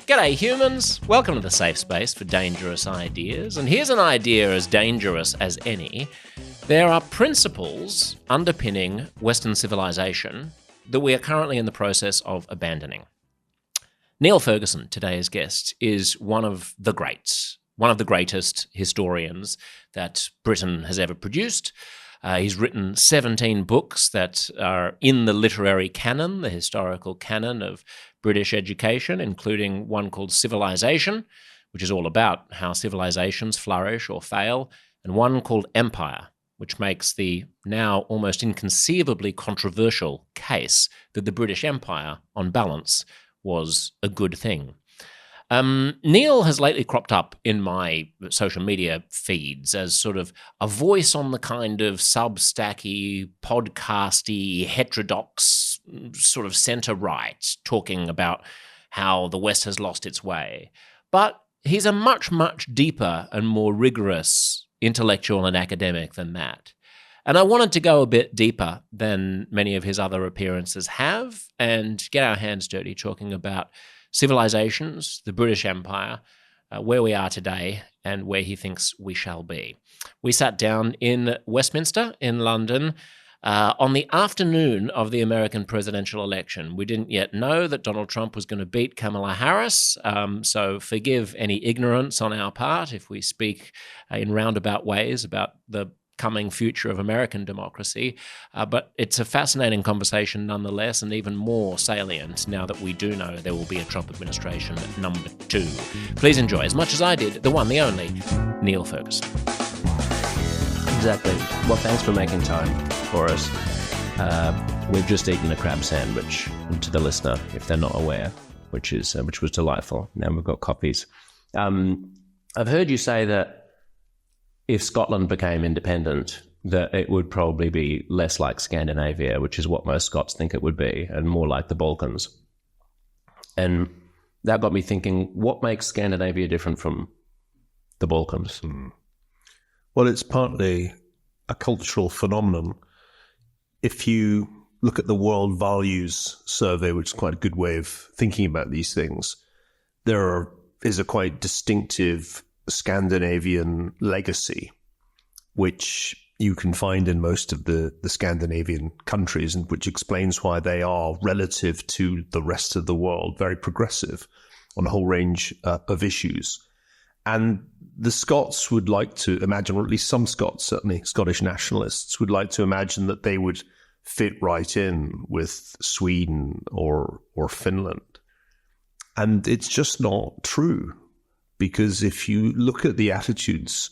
G'day humans, welcome to the safe space for dangerous ideas, and here's an idea as dangerous as any. There are principles underpinning Western civilization that we are currently in the process of abandoning. Niall Ferguson, today's guest, is one of the greats, one of the greatest historians that Britain has ever produced. He's written 17 books that are in the literary canon, the historical canon of British education, including one called Civilisation, which is all about how civilizations flourish or fail, and one called Empire, which makes the now almost inconceivably controversial case that the British Empire, on balance, was a good thing. Niall has lately cropped up in my social media feeds as sort of a voice on the kind of Substacky, podcasty, heterodox sort of centre-right, talking about how the West has lost its way. But he's a much, much deeper and more rigorous intellectual and academic than that. And I wanted to go a bit deeper than many of his other appearances have and get our hands dirty talking about Civilisations, the British Empire, where we are today and where he thinks we shall be. We sat down in Westminster in London on the afternoon of the American presidential election. We didn't yet know that Donald Trump was going to beat Kamala Harris, so forgive any ignorance on our part if we speak in roundabout ways about the coming future of American democracy, but it's a fascinating conversation nonetheless, and even more salient now that we do know there will be a Trump administration number 2. Please enjoy, as much as I did, the one, the only, Niall Ferguson. Exactly. Well, thanks for making time for us. We've just eaten a crab sandwich, to the listener, if they're not aware, which was delightful. Now we've got coffees. I've heard you say that if Scotland became independent, that it would probably be less like Scandinavia, which is what most Scots think it would be, and more like the Balkans. And that got me thinking, what makes Scandinavia different from the Balkans? Well, it's partly a cultural phenomenon. If you look at the World Values Survey, which is quite a good way of thinking about these things, there is a quite distinctive Scandinavian legacy, which you can find in most of the Scandinavian countries, and which explains why they are, relative to the rest of the world, very progressive on a whole range of issues. And the Scots would like to imagine, or at least some Scots, certainly Scottish nationalists, would like to imagine that they would fit right in with Sweden or Finland. And it's just not true. Because if you look at the attitudes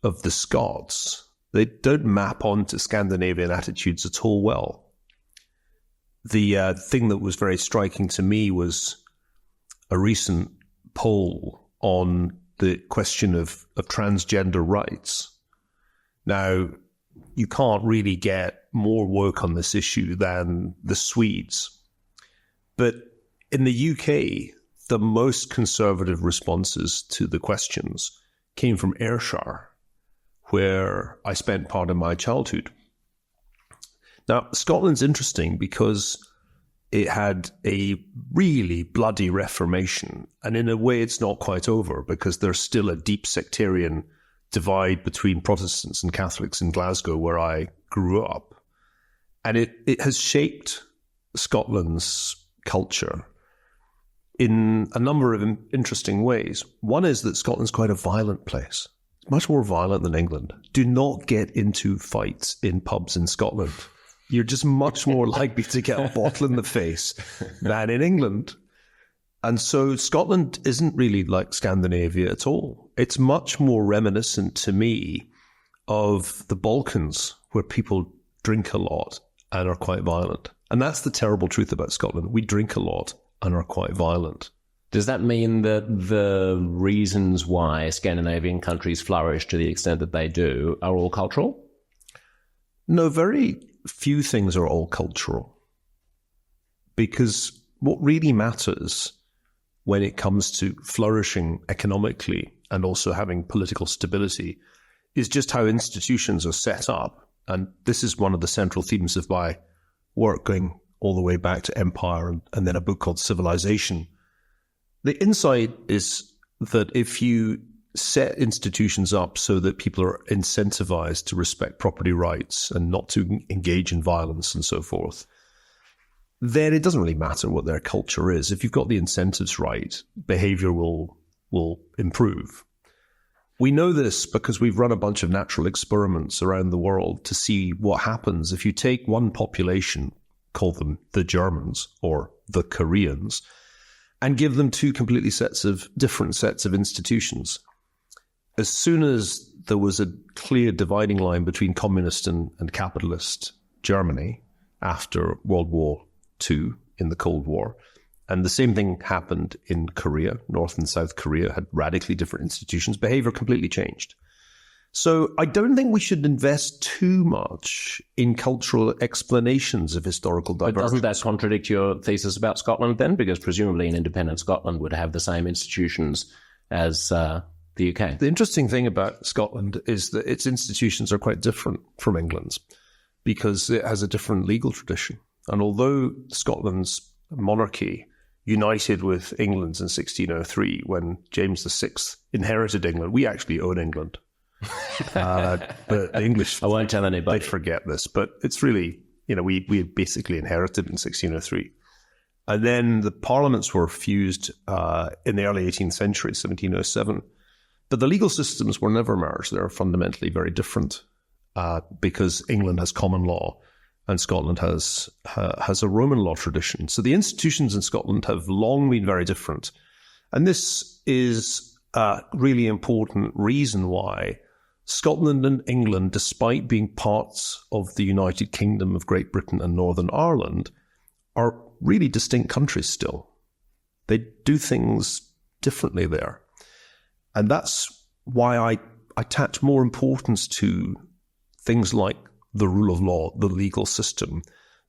of the Scots, they don't map onto Scandinavian attitudes at all well. The thing that was very striking to me was a recent poll on the question of transgender rights. Now, you can't really get more work on this issue than the Swedes. But in the UK, the most conservative responses to the questions came from Ayrshire, where I spent part of my childhood. Now, Scotland's interesting because it had a really bloody Reformation, and in a way it's not quite over because there's still a deep sectarian divide between Protestants and Catholics in Glasgow, where I grew up. And it has shaped Scotland's culture in a number of interesting ways. One is that Scotland's quite a violent place. It's much more violent than England. Do not get into fights in pubs in Scotland. You're just much more likely to get a bottle in the face than in England. And so Scotland isn't really like Scandinavia at all. It's much more reminiscent to me of the Balkans, where people drink a lot and are quite violent. And that's the terrible truth about Scotland. We drink a lot and are quite violent. Does that mean that the reasons why Scandinavian countries flourish to the extent that they do are all cultural? No, very few things are all cultural. Because what really matters when it comes to flourishing economically and also having political stability is just how institutions are set up. And this is one of the central themes of my work, going all the way back to Empire and then a book called Civilization. The insight is that if you set institutions up so that people are incentivized to respect property rights and not to engage in violence and so forth, then it doesn't really matter what their culture is. If you've got the incentives right, behavior will improve. We know this because we've run a bunch of natural experiments around the world to see what happens if you take one population, call them the Germans or the Koreans, and give them two completely different sets of institutions. As soon as there was a clear dividing line between communist and capitalist Germany after World War II in the Cold War, and the same thing happened in Korea, North and South Korea had radically different institutions, behavior completely changed. So I don't think we should invest too much in cultural explanations of historical divergence. But doesn't that contradict your thesis about Scotland then? Because presumably an independent Scotland would have the same institutions as the UK. The interesting thing about Scotland is that its institutions are quite different from England's because it has a different legal tradition. And although Scotland's monarchy united with England's in 1603 when James VI inherited England, we actually own England. But the English, I won't tell anybody. They forget this, but it's really, we basically inherited in 1603. And then the parliaments were fused in the early 18th century, 1707. But the legal systems were never merged. They're fundamentally very different because England has common law and Scotland has a Roman law tradition. So the institutions in Scotland have long been very different. And this is a really important reason why Scotland and England, despite being parts of the United Kingdom of Great Britain and Northern Ireland, are really distinct countries still. They do things differently there. And that's why I attach more importance to things like the rule of law, the legal system,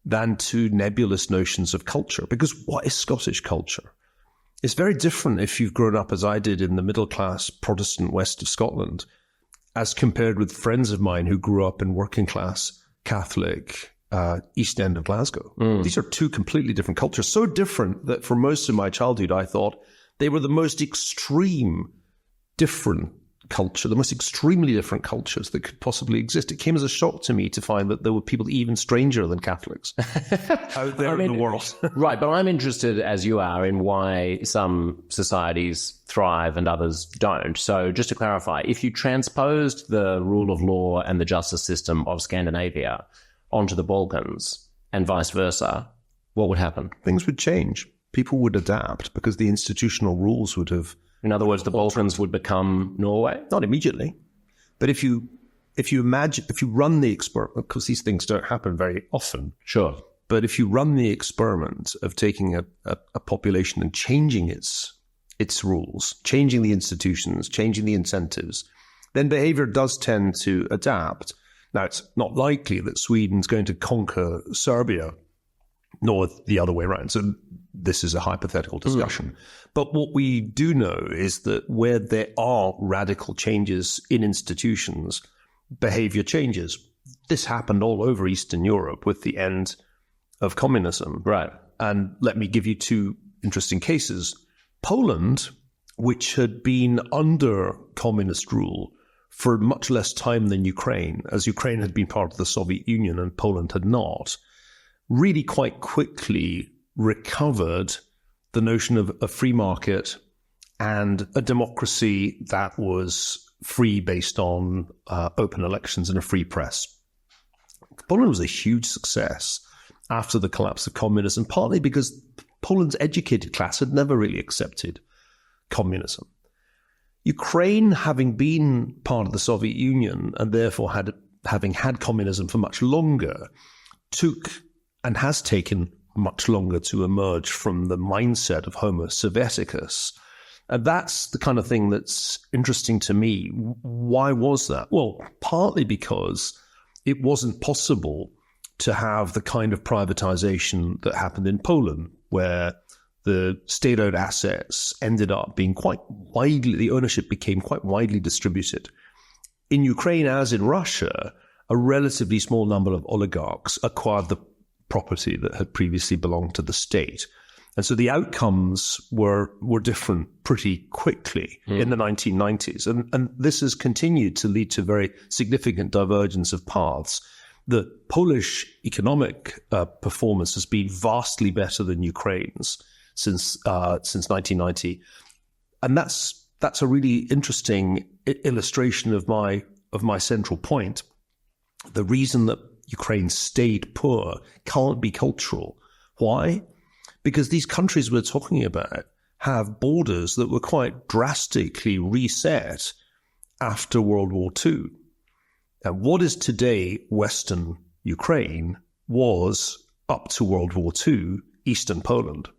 than to nebulous notions of culture. Because what is Scottish culture? It's very different if you've grown up, as I did, in the middle-class Protestant west of Scotland, as compared with friends of mine who grew up in working-class Catholic East End of Glasgow. These are two completely different cultures, so different that for most of my childhood I thought they were the most extreme different culture, the most extremely different cultures that could possibly exist. It came as a shock to me to find that there were people even stranger than Catholics out there in the world. Right, but I'm interested, as you are, in why some societies thrive and others don't. So just to clarify, if you transposed the rule of law and the justice system of Scandinavia onto the Balkans and vice versa, what would happen? Things would change. People would adapt because the institutional rules would have... In other words, the Balkans would become Norway? Not immediately. But if you run the experiment, because these things don't happen very often. Sure. But if you run the experiment of taking a population and changing its rules, changing the institutions, changing the incentives, then behavior does tend to adapt. Now, it's not likely that Sweden's going to conquer Serbia, nor the other way around. So this is a hypothetical discussion. But what we do know is that where there are radical changes in institutions, behavior changes. This happened all over Eastern Europe with the end of communism. Right. And let me give you two interesting cases. Poland, which had been under communist rule for much less time than Ukraine, as Ukraine had been part of the Soviet Union and Poland had not, really quite quickly recovered the notion of a free market and a democracy that was free based on open elections and a free press. Poland was a huge success after the collapse of communism, partly because Poland's educated class had never really accepted communism. Ukraine, having been part of the Soviet Union and therefore having had communism for much longer, took and has taken much longer to emerge from the mindset of Homo Sovieticus. And that's the kind of thing that's interesting to me. Why was that? Well, partly because it wasn't possible to have the kind of privatization that happened in Poland, where the state-owned assets ended up being quite widely, the ownership became quite widely distributed. In Ukraine, as in Russia, a relatively small number of oligarchs acquired the property that had previously belonged to the state. And so the outcomes were different pretty quickly in the 1990s. And this has continued to lead to very significant divergence of paths. The Polish economic performance has been vastly better than Ukraine's since 1990. And that's a really interesting illustration of my central point. The reason that Ukraine stayed poor can't be cultural. Why? Because these countries we're talking about have borders that were quite drastically reset after World War II. And what is today Western Ukraine was, up to World War II, Eastern Poland.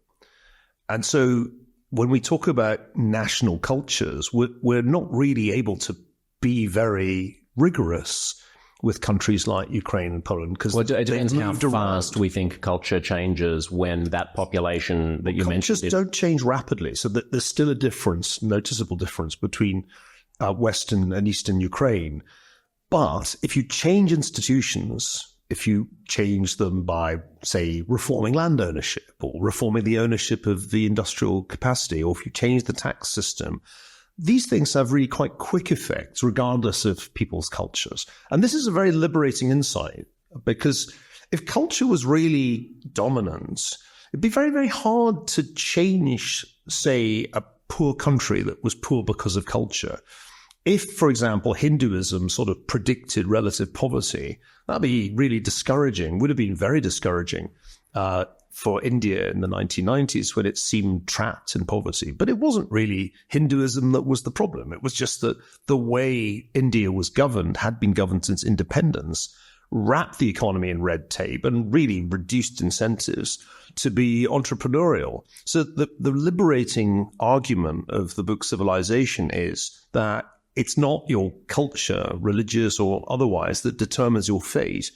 And so when we talk about national cultures, we're not really able to be very rigorous with countries like Ukraine and Poland, because it depends how fast we think culture changes when that population that you mentioned. Cultures don't change rapidly, so that there's still a difference, noticeable difference between Western and Eastern Ukraine. But if you change institutions, if you change them by, say, reforming land ownership or reforming the ownership of the industrial capacity, or if you change the tax system, these things have really quite quick effects regardless of people's cultures. And this is a very liberating insight, because if culture was really dominant, it'd be very, very hard to change, say, a poor country that was poor because of culture. If, for example, Hinduism sort of predicted relative poverty, that'd be really discouraging, would have been very discouraging for India in the 1990s when it seemed trapped in poverty. But it wasn't really Hinduism that was the problem. It was just that the way India was governed, had been governed since independence, wrapped the economy in red tape and really reduced incentives to be entrepreneurial. So the liberating argument of the book Civilization is that it's not your culture, religious or otherwise, that determines your fate.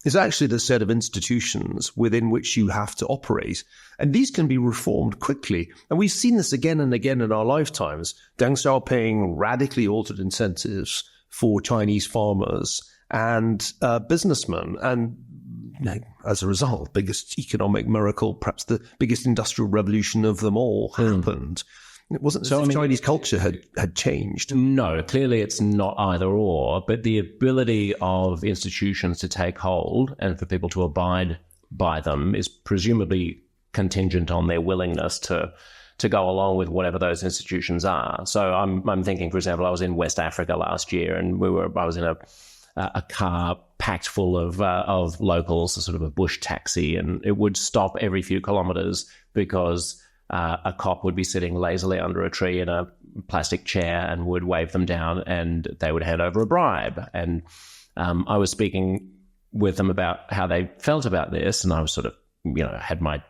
It's actually the set of institutions within which you have to operate. And these can be reformed quickly. And we've seen this again and again in our lifetimes. Deng Xiaoping radically altered incentives for Chinese farmers and businessmen. And as a result, biggest economic miracle, perhaps the biggest industrial revolution of them all happened. It wasn't as if Chinese culture had changed. No, clearly it's not either or, but the ability of institutions to take hold and for people to abide by them is presumably contingent on their willingness to go along with whatever those institutions are. So I'm thinking, for example, I was in West Africa last year, and I was in a car packed full of locals, a sort of a bush taxi, and it would stop every few kilometers because a cop would be sitting lazily under a tree in a plastic chair and would wave them down, and they would hand over a bribe. And I was speaking with them about how they felt about this, and I was sort of, had my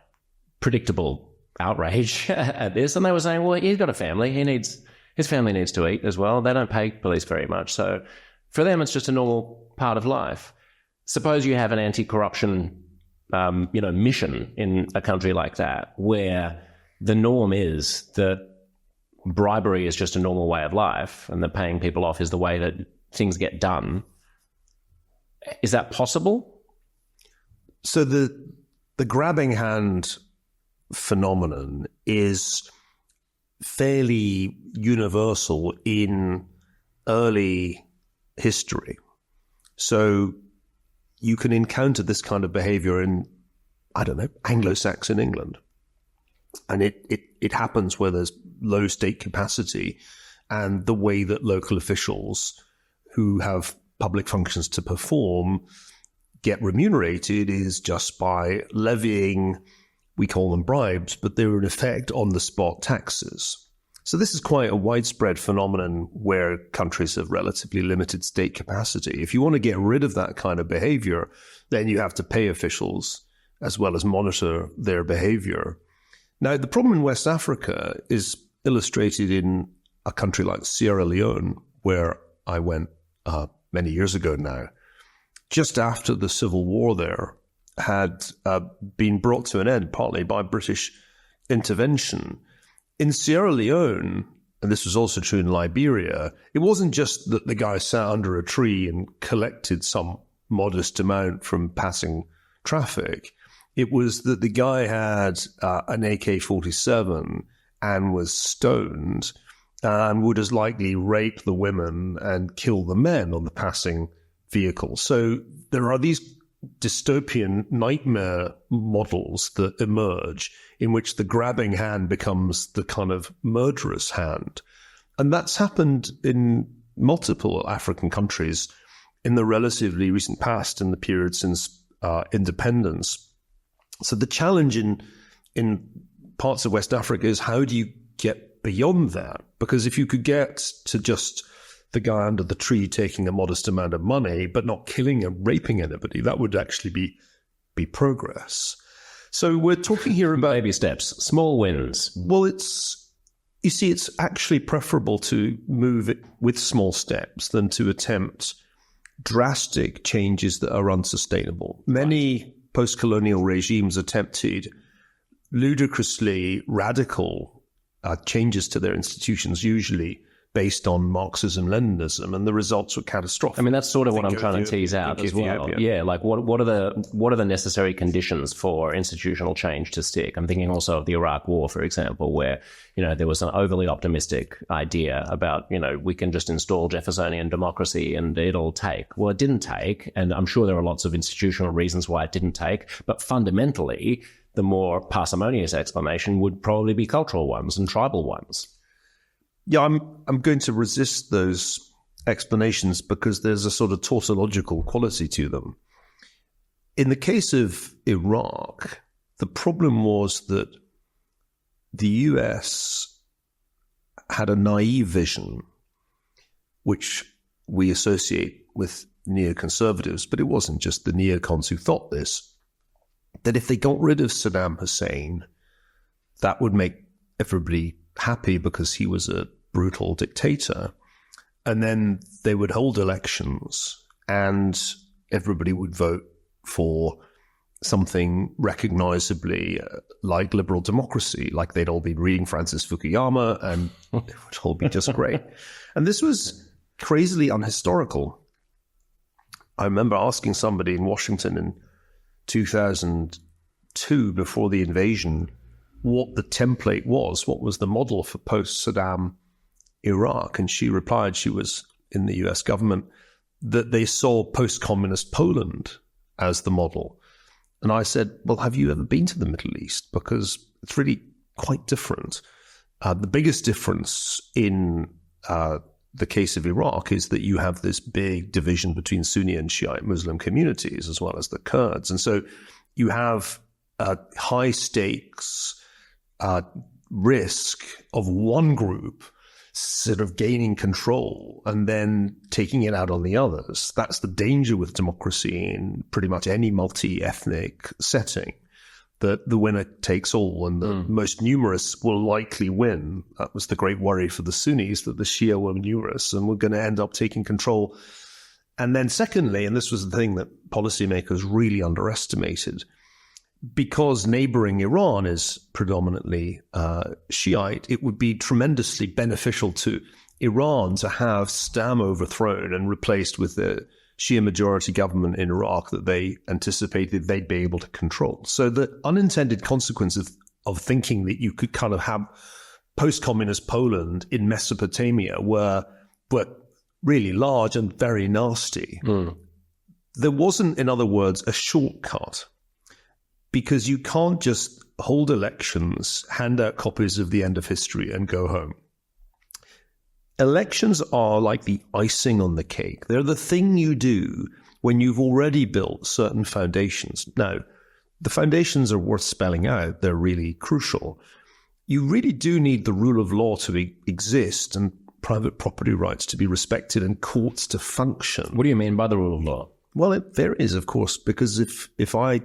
predictable outrage at this. And they were saying, well, he's got a family. His family needs to eat as well. They don't pay police very much. So for them, it's just a normal part of life. Suppose you have an anti-corruption, mission in a country like that, where the norm is that bribery is just a normal way of life and that paying people off is the way that things get done. Is that possible? So the grabbing hand phenomenon is fairly universal in early history. So you can encounter this kind of behavior in, Anglo-Saxon England. And it happens where there's low state capacity, and the way that local officials who have public functions to perform get remunerated is just by levying, we call them bribes, but they're in effect on-the-spot taxes. So this is quite a widespread phenomenon where countries have relatively limited state capacity. If you want to get rid of that kind of behavior, then you have to pay officials as well as monitor their behavior. Now, the problem in West Africa is illustrated in a country like Sierra Leone, where I went many years ago now, just after the civil war there had been brought to an end, partly by British intervention. In Sierra Leone, and this was also true in Liberia, it wasn't just that the guy sat under a tree and collected some modest amount from passing traffic. It was that the guy had an AK-47 and was stoned and would as likely rape the women and kill the men on the passing vehicle. So there are these dystopian nightmare models that emerge in which the grabbing hand becomes the kind of murderous hand. And that's happened in multiple African countries in the relatively recent past, in the period since independence. So the challenge in parts of West Africa is, how do you get beyond that? Because if you could get to just the guy under the tree taking a modest amount of money but not killing and raping anybody, that would actually be progress. So we're talking here about baby steps, small wins. Well, you see, it's actually preferable to move it with small steps than to attempt drastic changes that are unsustainable. Many post-colonial regimes attempted ludicrously radical changes to their institutions, usually based on Marxism-Leninism, and the results were catastrophic. I mean, that's sort of what I'm trying to tease out as well. Yeah, like what are the necessary conditions for institutional change to stick? I'm thinking also of the Iraq War, for example, where, you know, there was an overly optimistic idea about, you know, we can just install Jeffersonian democracy and it'll take. Well, it didn't take, and I'm sure there are lots of institutional reasons why it didn't take, but fundamentally, the more parsimonious explanation would probably be cultural ones and tribal ones. Yeah, I'm going to resist those explanations because there's a sort of tautological quality to them. In the case of Iraq, the problem was that the US had a naive vision, which we associate with neoconservatives, but it wasn't just the neocons who thought this, that if they got rid of Saddam Hussein, that would make everybody happy because he was a brutal dictator. And then they would hold elections and everybody would vote for something recognizably like liberal democracy, like they'd all be reading Francis Fukuyama and it would all be just great. And this was crazily unhistorical. I remember asking somebody in Washington in 2002, before the invasion, what the template was, what was the model for post-Saddam Iraq. And she replied, she was in the US government, that they saw post-communist Poland as the model. And I said, well, have you ever been to the Middle East? Because it's really quite different. The biggest difference in the case of Iraq is that you have this big division between Sunni and Shiite Muslim communities, as well as the Kurds. And so you have high stakes risk of one group sort of gaining control and then taking it out on the others. That's the danger with democracy in pretty much any multi-ethnic setting, that the winner takes all and the most numerous will likely win. That was the great worry for the Sunnis, that the Shia were numerous and were going to end up taking control. And then secondly, and this was the thing that policymakers really underestimated, because neighboring Iran is predominantly Shiite, it would be tremendously beneficial to Iran to have Saddam overthrown and replaced with the Shia majority government in Iraq that they anticipated they'd be able to control. So the unintended consequence of thinking that you could kind of have post-communist Poland in Mesopotamia were really large and very nasty. There wasn't, in other words, a shortcut. Because you can't just hold elections, hand out copies of the end of history and go home. Elections are like the icing on the cake. They're the thing you do when you've already built certain foundations. Now, the foundations are worth spelling out. They're really crucial. You really do need the rule of law to exist and private property rights to be respected and courts to function. What do you mean by the rule of law? Well, it varies, of course, because if I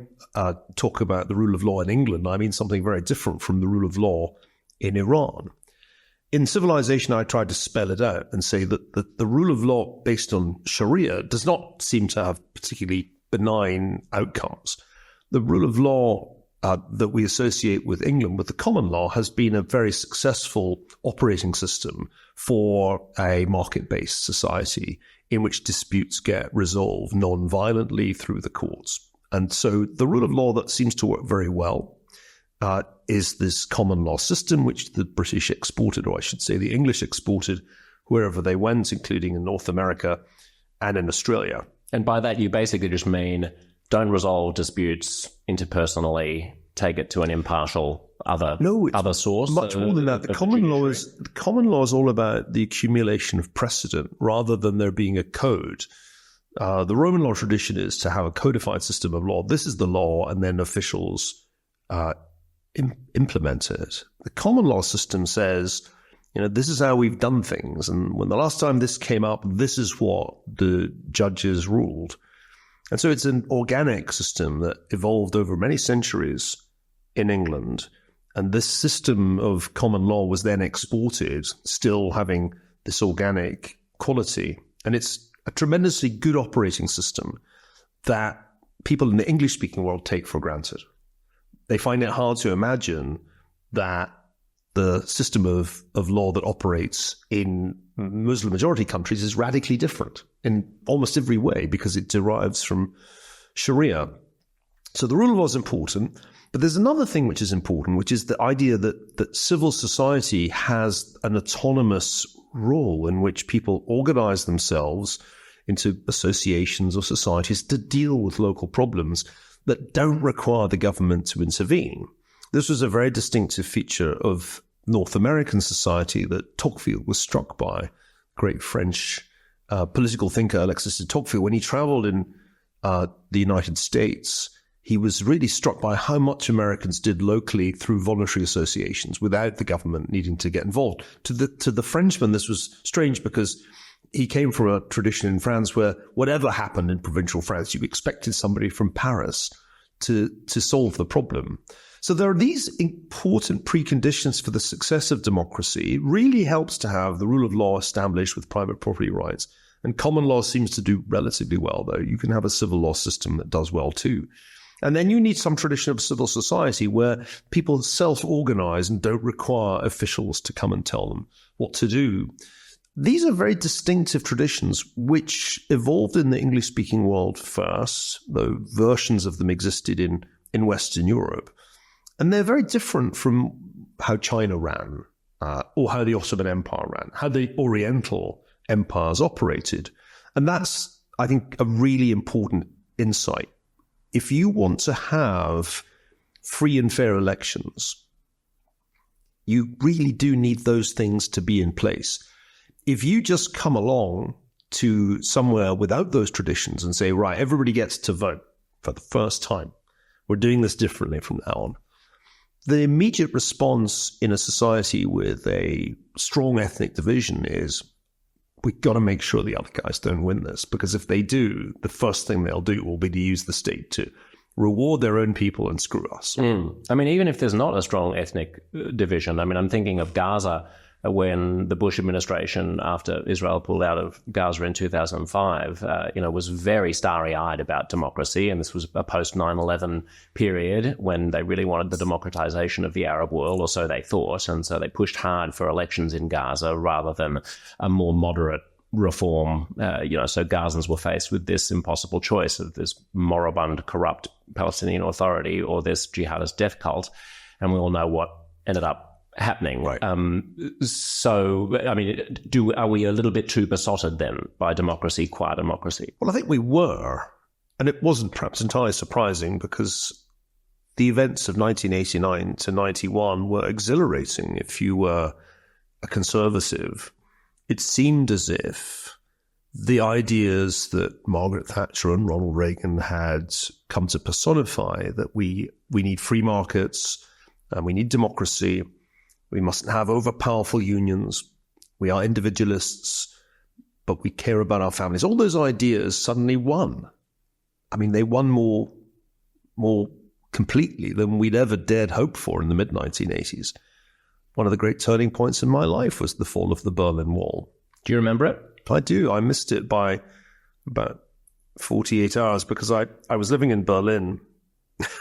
talk about the rule of law in England, I mean something very different from the rule of law in Iran. In Civilization, I tried to spell it out and say that the rule of law based on Sharia does not seem to have particularly benign outcomes. The rule of law that we associate with England, with the common law, has been a very successful operating system for a market-based society in which disputes get resolved non-violently through the courts. And so the rule of law that seems to work very well is this common law system, which the British exported, or I should say the English exported, wherever they went, including in North America and in Australia. And by that, you basically just mean don't resolve disputes interpersonally, take it to an impartial other source. Much more than that. The common law is all about the accumulation of precedent rather than there being a code. The Roman law tradition is to have a codified system of law. This is the law, and then officials implement it. The common law system says, this is how we've done things. And when the last time this came up, this is what the judges ruled. And so it's an organic system that evolved over many centuries in England. And this system of common law was then exported, still having this organic quality. And it's a tremendously good operating system that people in the English-speaking world take for granted. They find it hard to imagine that the system of law that operates in Muslim-majority countries is radically different in almost every way because it derives from Sharia. So the rule of law is important, but there's another thing which is important, which is the idea that civil society has an autonomous role in which people organize themselves into associations or societies to deal with local problems that don't require the government to intervene. This was a very distinctive feature of North American society that Tocqueville was struck by, great French political thinker Alexis de Tocqueville. When he traveled in the United States, he was really struck by how much Americans did locally through voluntary associations without the government needing to get involved. To the Frenchman, this was strange because he came from a tradition in France where whatever happened in provincial France, you expected somebody from Paris to solve the problem. So there are these important preconditions for the success of democracy. It really helps to have the rule of law established with private property rights. And common law seems to do relatively well, though. You can have a civil law system that does well, too. And then you need some tradition of civil society where people self-organize and don't require officials to come and tell them what to do. These are very distinctive traditions which evolved in the English-speaking world first, though versions of them existed in Western Europe. And they're very different from how China ran, or how the Ottoman Empire ran, how the Oriental empires operated. And that's, I think, a really important insight. If you want to have free and fair elections, you really do need those things to be in place. If you just come along to somewhere without those traditions and say, right, everybody gets to vote for the first time, we're doing this differently from now on, the immediate response in a society with a strong ethnic division is, we've got to make sure the other guys don't win this, because if they do, the first thing they'll do will be to use the state to reward their own people and screw us. I mean, even if there's not a strong ethnic division, I mean, I'm thinking of Gaza when the Bush administration, after Israel pulled out of Gaza in 2005, was very starry-eyed about democracy. And this was a post-9/11 period when they really wanted the democratization of the Arab world, or so they thought. And so they pushed hard for elections in Gaza rather than a more moderate reform. So Gazans were faced with this impossible choice of this moribund, corrupt Palestinian Authority or this jihadist death cult. And we all know what ended up happening. Right. So, I mean, are we a little bit too besotted then by democracy, qua democracy? Well, I think we were. And it wasn't perhaps entirely surprising because the events of 1989 to 91 were exhilarating. If you were a conservative, it seemed as if the ideas that Margaret Thatcher and Ronald Reagan had come to personify, that we need free markets and we need democracy, we mustn't have overpowerful unions, we are individualists, but we care about our families. All those ideas suddenly won. I mean, they won more completely than we'd ever dared hope for in the mid-1980s. One of the great turning points in my life was the fall of the Berlin Wall. Do you remember it? I do. I missed it by about 48 hours because I was living in Berlin.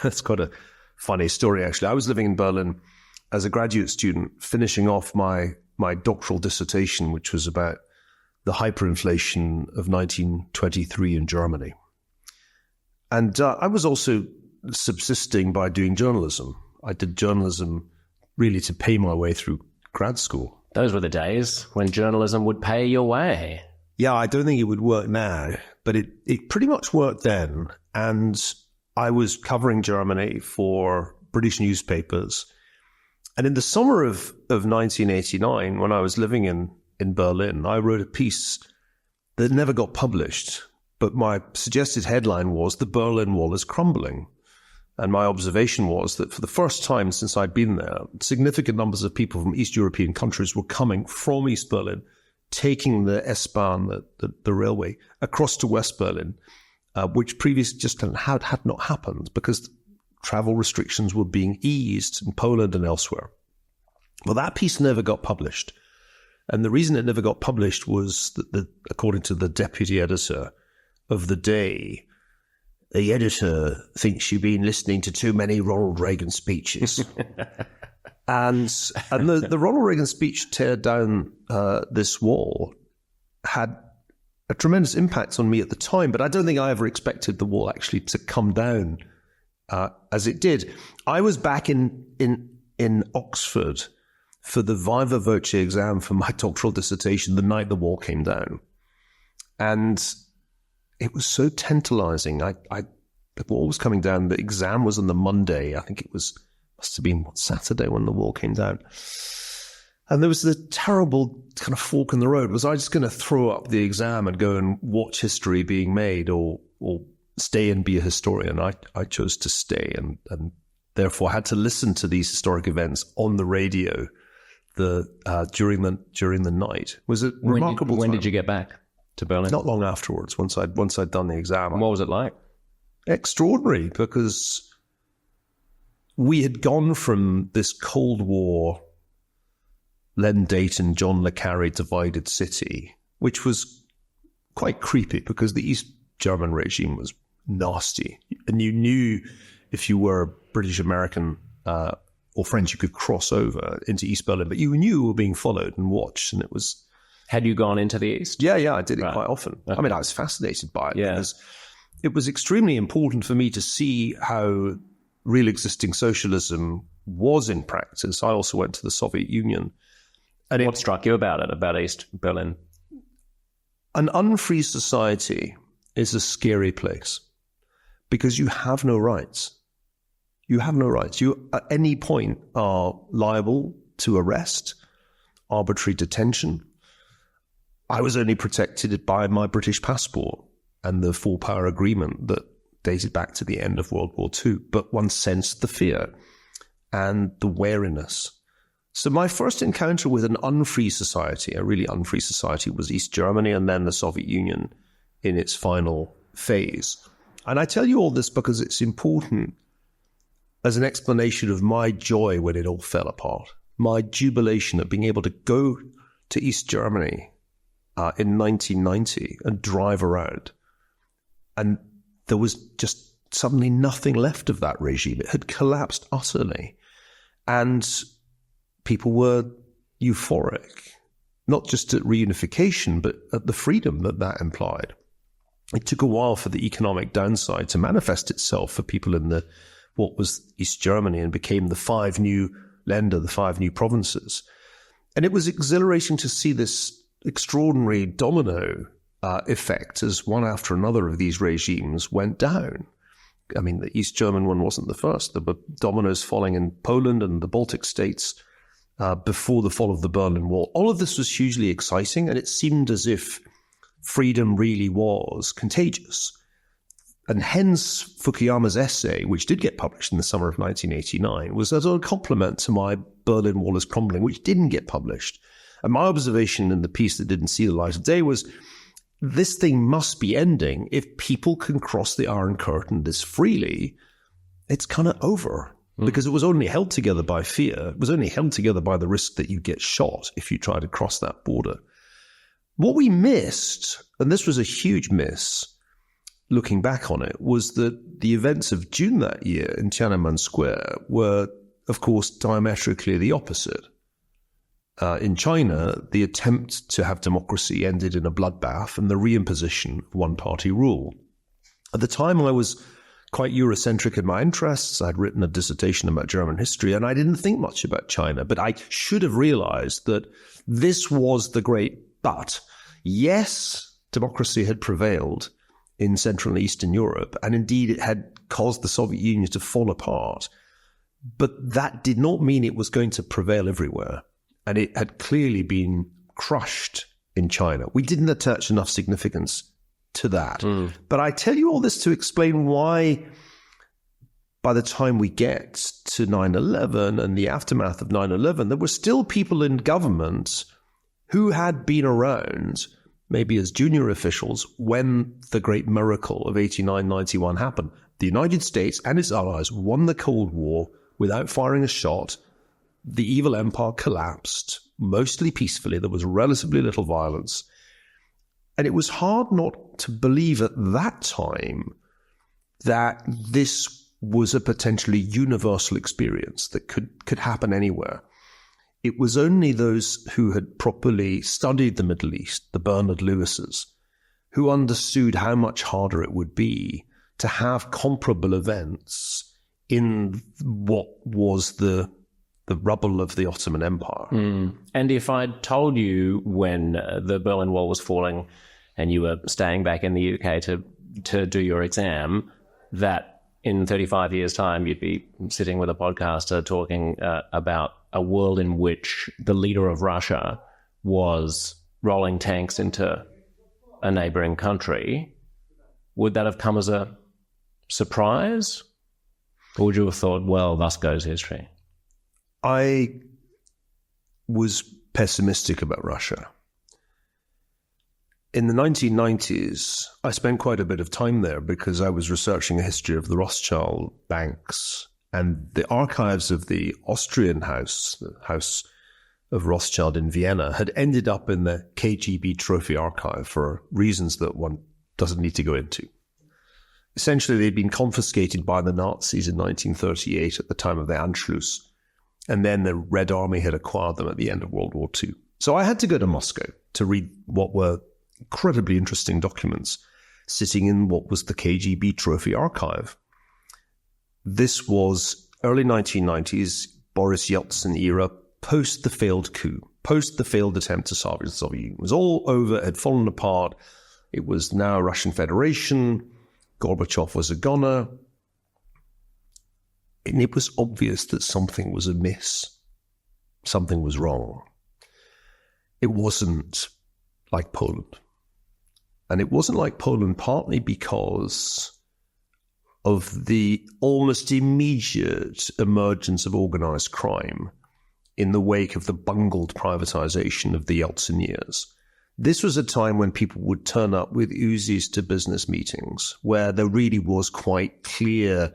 That's quite a funny story, actually. I was living in Berlin as a graduate student, finishing off my doctoral dissertation, which was about the hyperinflation of 1923 in Germany. And I was also subsisting by doing journalism. I did journalism really to pay my way through grad school. Those were the days when journalism would pay your way. Yeah, I don't think it would work now, but it pretty much worked then. And I was covering Germany for British newspapers. And in the summer of 1989, when I was living in Berlin, I wrote a piece that never got published. But my suggested headline was, "The Berlin Wall is Crumbling." And my observation was that for the first time since I'd been there, significant numbers of people from East European countries were coming from East Berlin, taking the S-Bahn, the railway, across to West Berlin, which previously just had not happened because travel restrictions were being eased in Poland and elsewhere. Well, that piece never got published. And the reason it never got published was that, according to the deputy editor of the day, the editor thinks you've been listening to too many Ronald Reagan speeches. and the Ronald Reagan speech, "Tear Down This Wall," had a tremendous impact on me at the time, but I don't think I ever expected the wall actually to come down as it did. I was back in Oxford for the viva voce exam for my doctoral dissertation the night the wall came down. And it was so tantalizing. The wall was coming down. The exam was on the Monday. I think must have been Saturday when the wall came down. And there was the terrible kind of fork in the road. Was I just going to throw up the exam and go and watch history being made, or stay and be a historian? I chose to stay, and therefore had to listen to these historic events on the radio during the night. It was a remarkable When time. did you get back to Berlin? Not long afterwards, once I'd done the exam. And what was it like? Extraordinary, because we had gone from this Cold War, Len Dayton, John le Carré divided city, which was quite creepy because the East German regime was nasty. And you knew if you were British American or French, you could cross over into East Berlin, but you knew you were being followed and watched, and it was... Had you gone into the East? Yeah, I did it quite often. Okay. I mean, I was fascinated by it because it was extremely important for me to see how real existing socialism was in practice. I also went to the Soviet Union. And what struck you about it, about East Berlin? An unfree society is a scary place because you have no rights. You have no rights. You, at any point, are liable to arrest, arbitrary detention. I was only protected by my British passport and the four-power agreement that dated back to the end of World War II, but one sensed the fear and the wariness. So my first encounter with an unfree society, a really unfree society, was East Germany and then the Soviet Union in its final phase. And I tell you all this because it's important as an explanation of my joy when it all fell apart, my jubilation at being able to go to East Germany in 1990 and drive around. And there was just suddenly nothing left of that regime. It had collapsed utterly. And people were euphoric, not just at reunification, but at the freedom that implied. It took a while for the economic downside to manifest itself for people in what was East Germany and became the 5 new Länder, the 5 new provinces. And it was exhilarating to see this extraordinary domino effect as one after another of these regimes went down. I mean, the East German one wasn't the first. There were dominoes falling in Poland and the Baltic states before the fall of the Berlin Wall. All of this was hugely exciting, and it seemed as if freedom really was contagious. And hence Fukuyama's essay, which did get published in the summer of 1989, was as a compliment to my Berlin Wall is Crumbling, which didn't get published. And my observation in the piece that didn't see the light of day was, this thing must be ending. If people can cross the Iron Curtain this freely, it's kind of over. Because it was only held together by fear. It was only held together by the risk that you get shot if you try to cross that border. What we missed, and this was a huge miss, looking back on it, was that the events of June that year in Tiananmen Square were, of course, diametrically the opposite. In China, the attempt to have democracy ended in a bloodbath and the reimposition of one-party rule. At the time, I was quite Eurocentric in my interests. I'd written a dissertation about German history, and I didn't think much about China. But I should have realized that this was the great but. Yes, democracy had prevailed in Central and Eastern Europe, and indeed it had caused the Soviet Union to fall apart. But that did not mean it was going to prevail everywhere. And it had clearly been crushed in China. We didn't attach enough significance to that. But I tell you all this to explain why, by the time we get to 9/11 and the aftermath of 9/11, there were still people in government who had been around, maybe as junior officials, when the great miracle of 89-91 happened. The United States and its allies won the Cold War without firing a shot. The evil empire collapsed, mostly peacefully. There was relatively little violence. And it was hard not to believe at that time that this was a potentially universal experience that could happen anywhere. It was only those who had properly studied the Middle East, the Bernard Lewises, who understood how much harder it would be to have comparable events in what was the rubble of the Ottoman Empire. And if I'd told you when the Berlin Wall was falling and you were staying back in the UK to do your exam, that in 35 years' time you'd be sitting with a podcaster talking about a world in which the leader of Russia was rolling tanks into a neighboring country, would that have come as a surprise? Or would you have thought, well, thus goes history? I was pessimistic about Russia. In the 1990s, I spent quite a bit of time there because I was researching a history of the Rothschild banks, and the archives of the Austrian house, the House of Rothschild in Vienna, had ended up in the KGB trophy archive for reasons that one doesn't need to go into. Essentially, they'd been confiscated by the Nazis in 1938 at the time of the Anschluss, and then the Red Army had acquired them at the end of World War II. So I had to go to Moscow to read what were incredibly interesting documents sitting in what was the KGB trophy archive. This was early 1990s, Boris Yeltsin era, post the failed coup, post the failed attempt to salvage the Soviet Union. It was all over, it had fallen apart. It was now a Russian Federation. Gorbachev was a goner. And it was obvious that something was amiss. Something was wrong. It wasn't like Poland. And it wasn't like Poland partly because of the almost immediate emergence of organized crime in the wake of the bungled privatization of the Yeltsin years. This was a time when people would turn up with Uzis to business meetings, where there really was quite clear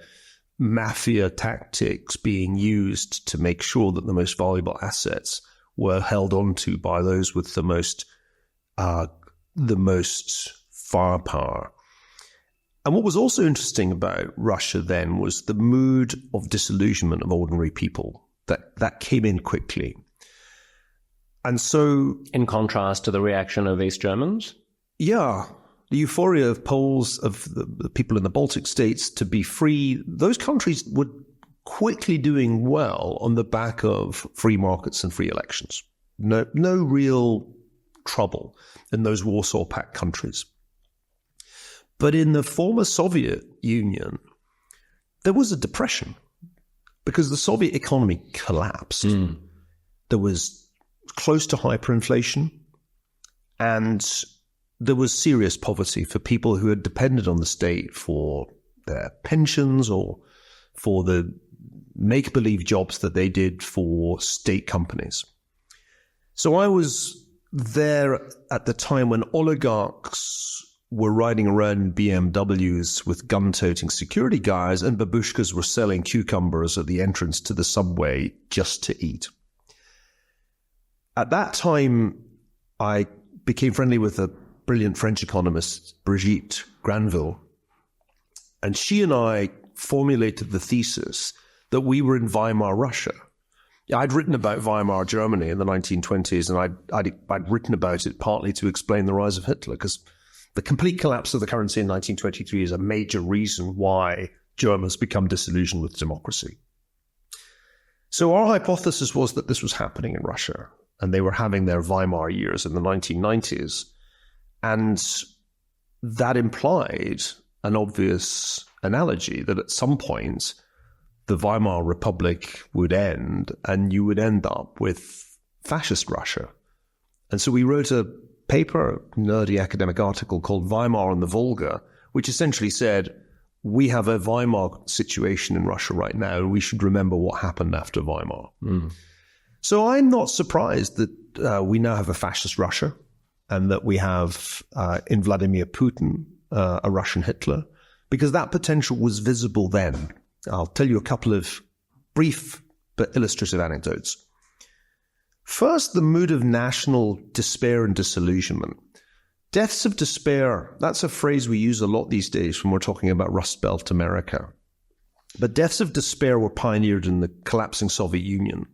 mafia tactics being used to make sure that the most valuable assets were held onto by those with the most firepower. And what was also interesting about Russia then was the mood of disillusionment of ordinary people that came in quickly. And so, in contrast to the reaction of East Germans? Yeah. The euphoria of Poles, of the people in the Baltic states to be free, those countries were quickly doing well on the back of free markets and free elections. No real trouble in those Warsaw Pact countries. But in the former Soviet Union, there was a depression because the Soviet economy collapsed. There was close to hyperinflation, and there was serious poverty for people who had depended on the state for their pensions or for the make-believe jobs that they did for state companies. So I was there at the time when oligarchs were riding around in BMWs with gun-toting security guys, and babushkas were selling cucumbers at the entrance to the subway just to eat. At that time, I became friendly with a brilliant French economist, Brigitte Granville, and she and I formulated the thesis that we were in Weimar Russia. I'd written about Weimar Germany in the 1920s, and I'd written about it partly to explain the rise of Hitler, because the complete collapse of the currency in 1923 is a major reason why Germans become disillusioned with democracy. So our hypothesis was that this was happening in Russia, and they were having their Weimar years in the 1990s. And that implied an obvious analogy that at some point the Weimar Republic would end and you would end up with fascist Russia. And so we wrote a paper, a nerdy academic article called Weimar and the Volga, which essentially said, we have a Weimar situation in Russia right now, and we should remember what happened after Weimar. So I'm not surprised that we now have a fascist Russia, and that we have in Vladimir Putin a Russian Hitler, because that potential was visible then. I'll tell you a couple of brief but illustrative anecdotes. First, the mood of national despair and disillusionment. Deaths of despair, that's a phrase we use a lot these days when we're talking about Rust Belt America. But deaths of despair were pioneered in the collapsing Soviet Union,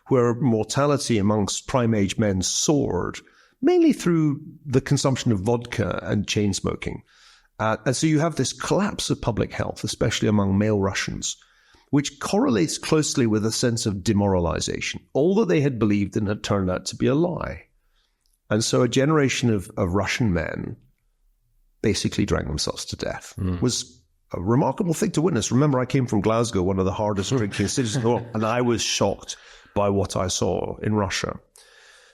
where mortality amongst prime-age men soared, mainly through the consumption of vodka and chain smoking. And so you have this collapse of public health, especially among male Russians, which correlates closely with a sense of demoralization. All that they had believed in had turned out to be a lie. And so a generation of Russian men basically drank themselves to death. It was a remarkable thing to witness. Remember, I came from Glasgow, one of the hardest drinking cities in the world, and I was shocked by what I saw in Russia.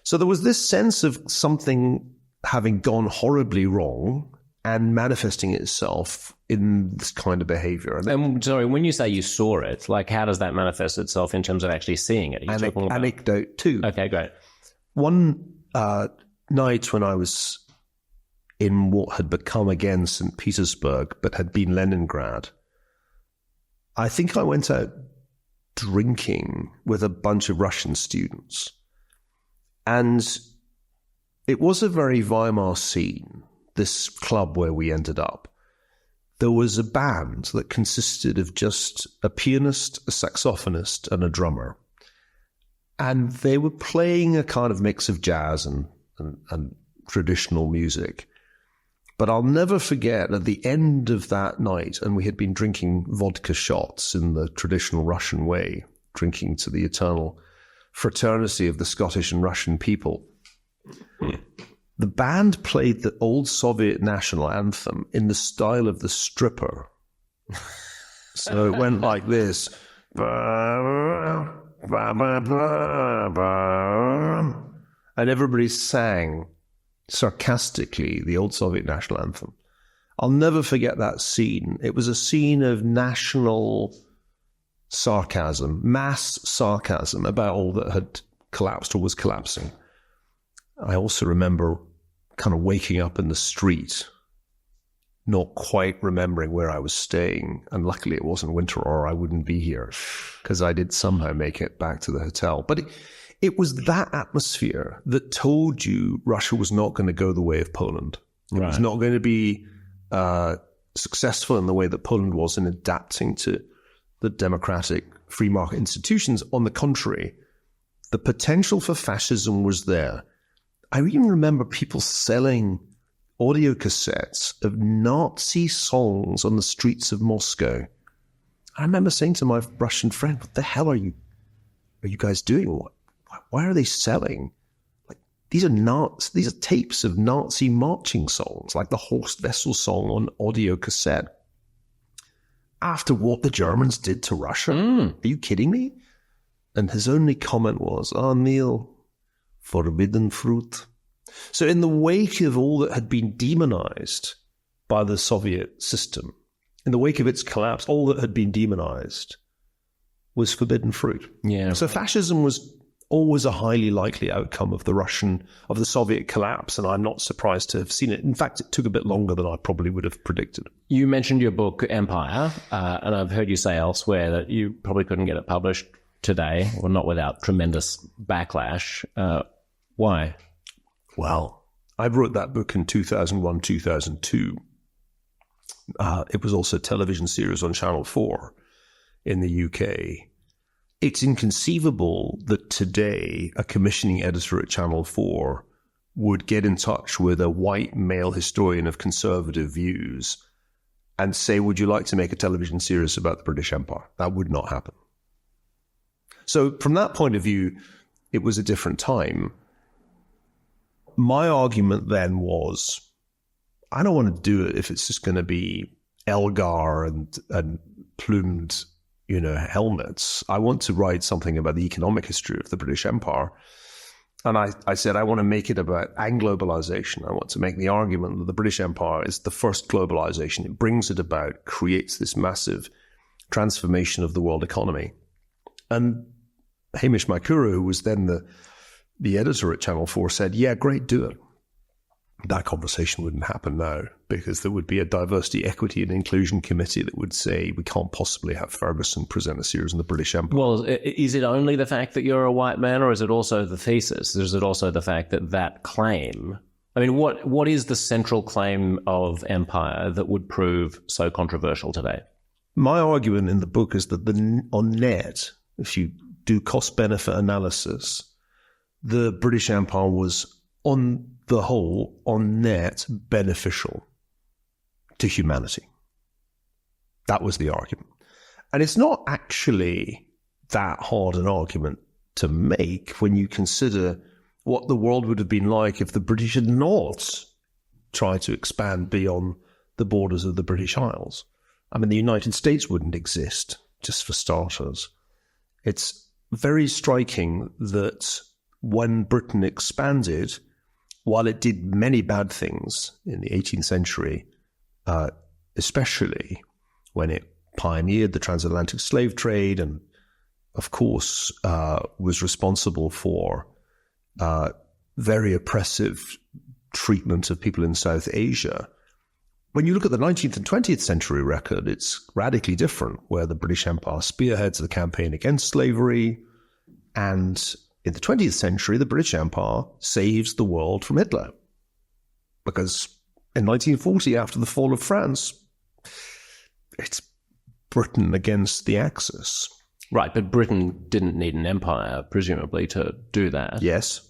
So there was this sense of something having gone horribly wrong and manifesting itself in this kind of behavior. And sorry, when you say you saw it, like how does that manifest itself in terms of actually seeing it? Anecdote too. Okay, great. One night when I was in what had become again St. Petersburg, but had been Leningrad, I think I went out drinking with a bunch of Russian students. And it was a very Weimar scene, this club where we ended up. There was a band that consisted of just a pianist, a saxophonist, and a drummer. And they were playing a kind of mix of jazz and traditional music. But I'll never forget, at the end of that night, and we had been drinking vodka shots in the traditional Russian way, drinking to the eternal fraternity of the Scottish and Russian people. The band played the old Soviet national anthem in the style of the stripper. So it went like this. And everybody sang sarcastically the old Soviet national anthem. I'll never forget that scene. It was a scene of national sarcasm, mass sarcasm about all that had collapsed or was collapsing. I also remember kind of waking up in the street, not quite remembering where I was staying. And luckily it wasn't winter or I wouldn't be here, because I did somehow make it back to the hotel. But it was that atmosphere that told you Russia was not going to go the way of Poland. It was not going to be successful in the way that Poland was in adapting to the democratic free market institutions. On the contrary, the potential for fascism was there. I even remember people selling audio cassettes of Nazi songs on the streets of Moscow. I remember saying to my Russian friend, what the hell are you guys doing? Why are they selling? Like, these are tapes of Nazi marching songs, like the Horst Wessel song on audio cassette. After what the Germans did to Russia? Are you kidding me? And his only comment was, Niall, forbidden fruit. So in the wake of all that had been demonized by the Soviet system, in the wake of its collapse, all that had been demonized was forbidden fruit. Yeah. So fascism was always a highly likely outcome of the Soviet collapse, and I'm not surprised to have seen it. In fact, it took a bit longer than I probably would have predicted. You mentioned your book, Empire, and I've heard you say elsewhere that you probably couldn't get it published today, or not without tremendous backlash. Why? Well, I wrote that book in 2001, 2002. It was also a television series on Channel 4 in the UK. It's inconceivable that today a commissioning editor at Channel 4 would get in touch with a white male historian of conservative views and say, would you like to make a television series about the British Empire? That would not happen. So from that point of view, it was a different time. My argument then was, I don't want to do it if it's just going to be Elgar and plumed, helmets. I want to write something about the economic history of the British Empire. And I said, I want to make it about Anglo-globalization. I want to make the argument that the British Empire is the first globalization. It brings it about, creates this massive transformation of the world economy. And Hamish Maikuru, who was then the editor at Channel 4, said, yeah, great, do it. That conversation wouldn't happen now because there would be a diversity, equity and inclusion committee that would say we can't possibly have Ferguson present a series on the British Empire. Well, is it only the fact that you're a white man, or is it also the thesis? Is it also the fact that claim, I mean, what is the central claim of empire that would prove so controversial today? My argument in the book is that on net, if you do cost-benefit analysis, the British Empire was on the whole, on net, beneficial to humanity. That was the argument. And it's not actually that hard an argument to make when you consider what the world would have been like if the British had not tried to expand beyond the borders of the British Isles. I mean, the United States wouldn't exist, just for starters. It's very striking that when Britain expanded, while it did many bad things in the 18th century, especially when it pioneered the transatlantic slave trade and, of course, was responsible for very oppressive treatment of people in South Asia. When you look at the 19th and 20th century record, it's radically different, where the British Empire spearheads the campaign against slavery, and in the 20th century, the British Empire saves the world from Hitler. Because in 1940, after the fall of France, it's Britain against the Axis. Right, but Britain didn't need an empire, presumably, to do that. Yes.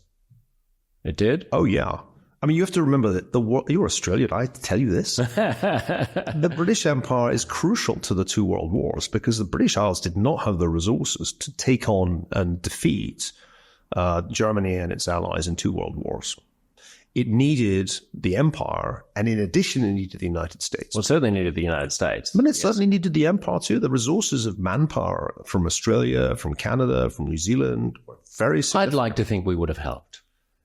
It did? Oh, yeah. I mean, you have to remember that you're Australian, I tell you this. The British Empire is crucial to the two world wars because the British Isles did not have the resources to take on and defeat Germany and its allies in two world wars. It needed the empire, and in addition, it needed the United States. Well, it certainly needed the United States. But it certainly needed the empire too. The resources of manpower from Australia, from Canada, from New Zealand were very significant. I'd like to think we would have helped.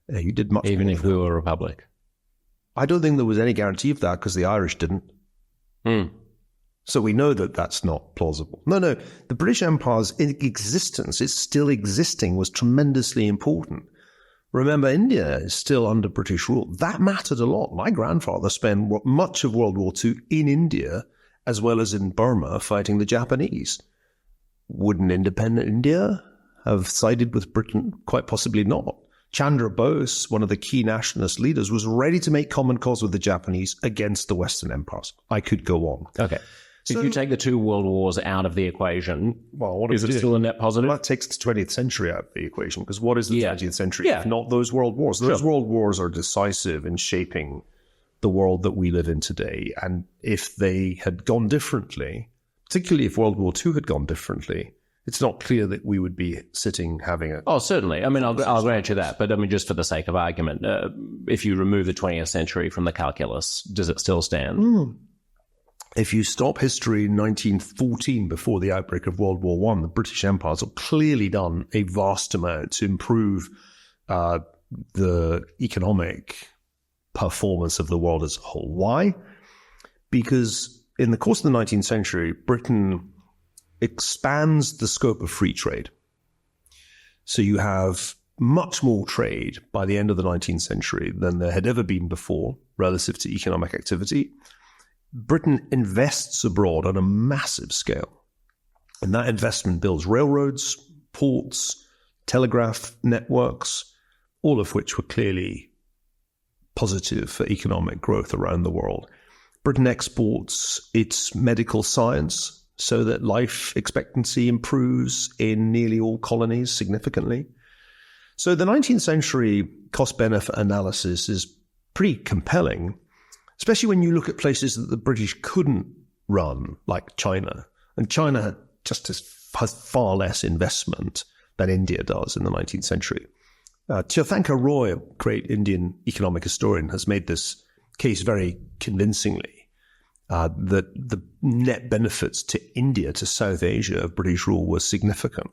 Yeah, you did much even more if we were a republic. I don't think there was any guarantee of that because the Irish didn't. So we know that that's not plausible. No, the British Empire's existence, it's still existing, was tremendously important. Remember, India is still under British rule. That mattered a lot. My grandfather spent much of World War II in India, as well as in Burma, fighting the Japanese. Wouldn't independent India have sided with Britain? Quite possibly not. Chandra Bose, one of the key nationalist leaders, was ready to make common cause with the Japanese against the Western empires. I could go on. Okay. So if you take the two world wars out of the equation, is it still a net positive? Well, that takes the 20th century out of the equation, because what is the 20th century if not those world wars? Those world wars are decisive in shaping the world that we live in today. And if they had gone differently, particularly if World War II had gone differently, it's not clear that we would be sitting having a... Oh, certainly. I mean, I'll grant you that. But I mean, just for the sake of argument, if you remove the 20th century from the calculus, does it still stand? If you stop history in 1914, before the outbreak of World War I, the British Empire has clearly done a vast amount to improve the economic performance of the world as a whole. Why? Because in the course of the 19th century, Britain expands the scope of free trade. So you have much more trade by the end of the 19th century than there had ever been before relative to economic activity. Britain invests abroad on a massive scale. And that investment builds railroads, ports, telegraph networks, all of which were clearly positive for economic growth around the world. Britain exports its medical science so that life expectancy improves in nearly all colonies significantly. So the 19th century cost-benefit analysis is pretty compelling, especially when you look at places that the British couldn't run, like China. And China has far less investment than India does in the 19th century. Tirthankar Roy, a great Indian economic historian, has made this case very convincingly that the net benefits to India, to South Asia of British rule were significant.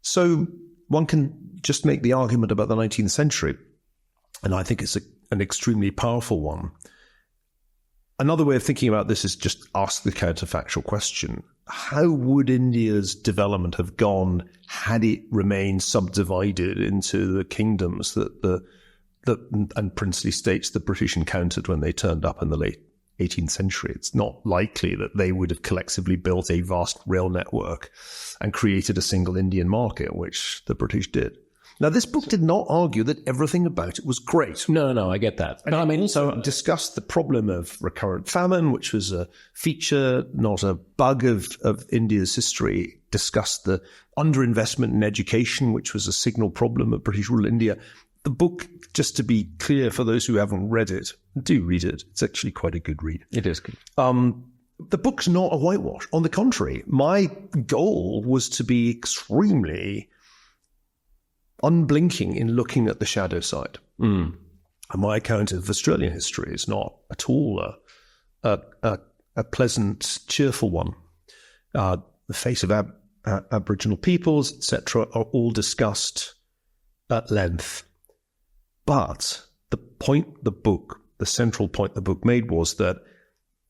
So one can just make the argument about the 19th century, and I think it's an extremely powerful one. Another way of thinking about this is just ask the counterfactual question. How would India's development have gone had it remained subdivided into the kingdoms and princely states the British encountered when they turned up in the late 18th century? It's not likely that they would have collectively built a vast rail network and created a single Indian market, which the British did. Now, this book did not argue that everything about it was great. No, I get that. And I mean, also discussed the problem of recurrent famine, which was a feature, not a bug of India's history. Discussed the underinvestment in education, which was a signal problem of British rule in India. The book, just to be clear for those who haven't read it, do read it. It's actually quite a good read. It is good. The book's not a whitewash. On the contrary, my goal was to be extremely unblinking in looking at the shadow side. And my account of Australian history is not at all a pleasant, cheerful one. The face of Aboriginal peoples, etc., are all discussed at length. But the central point the book made was that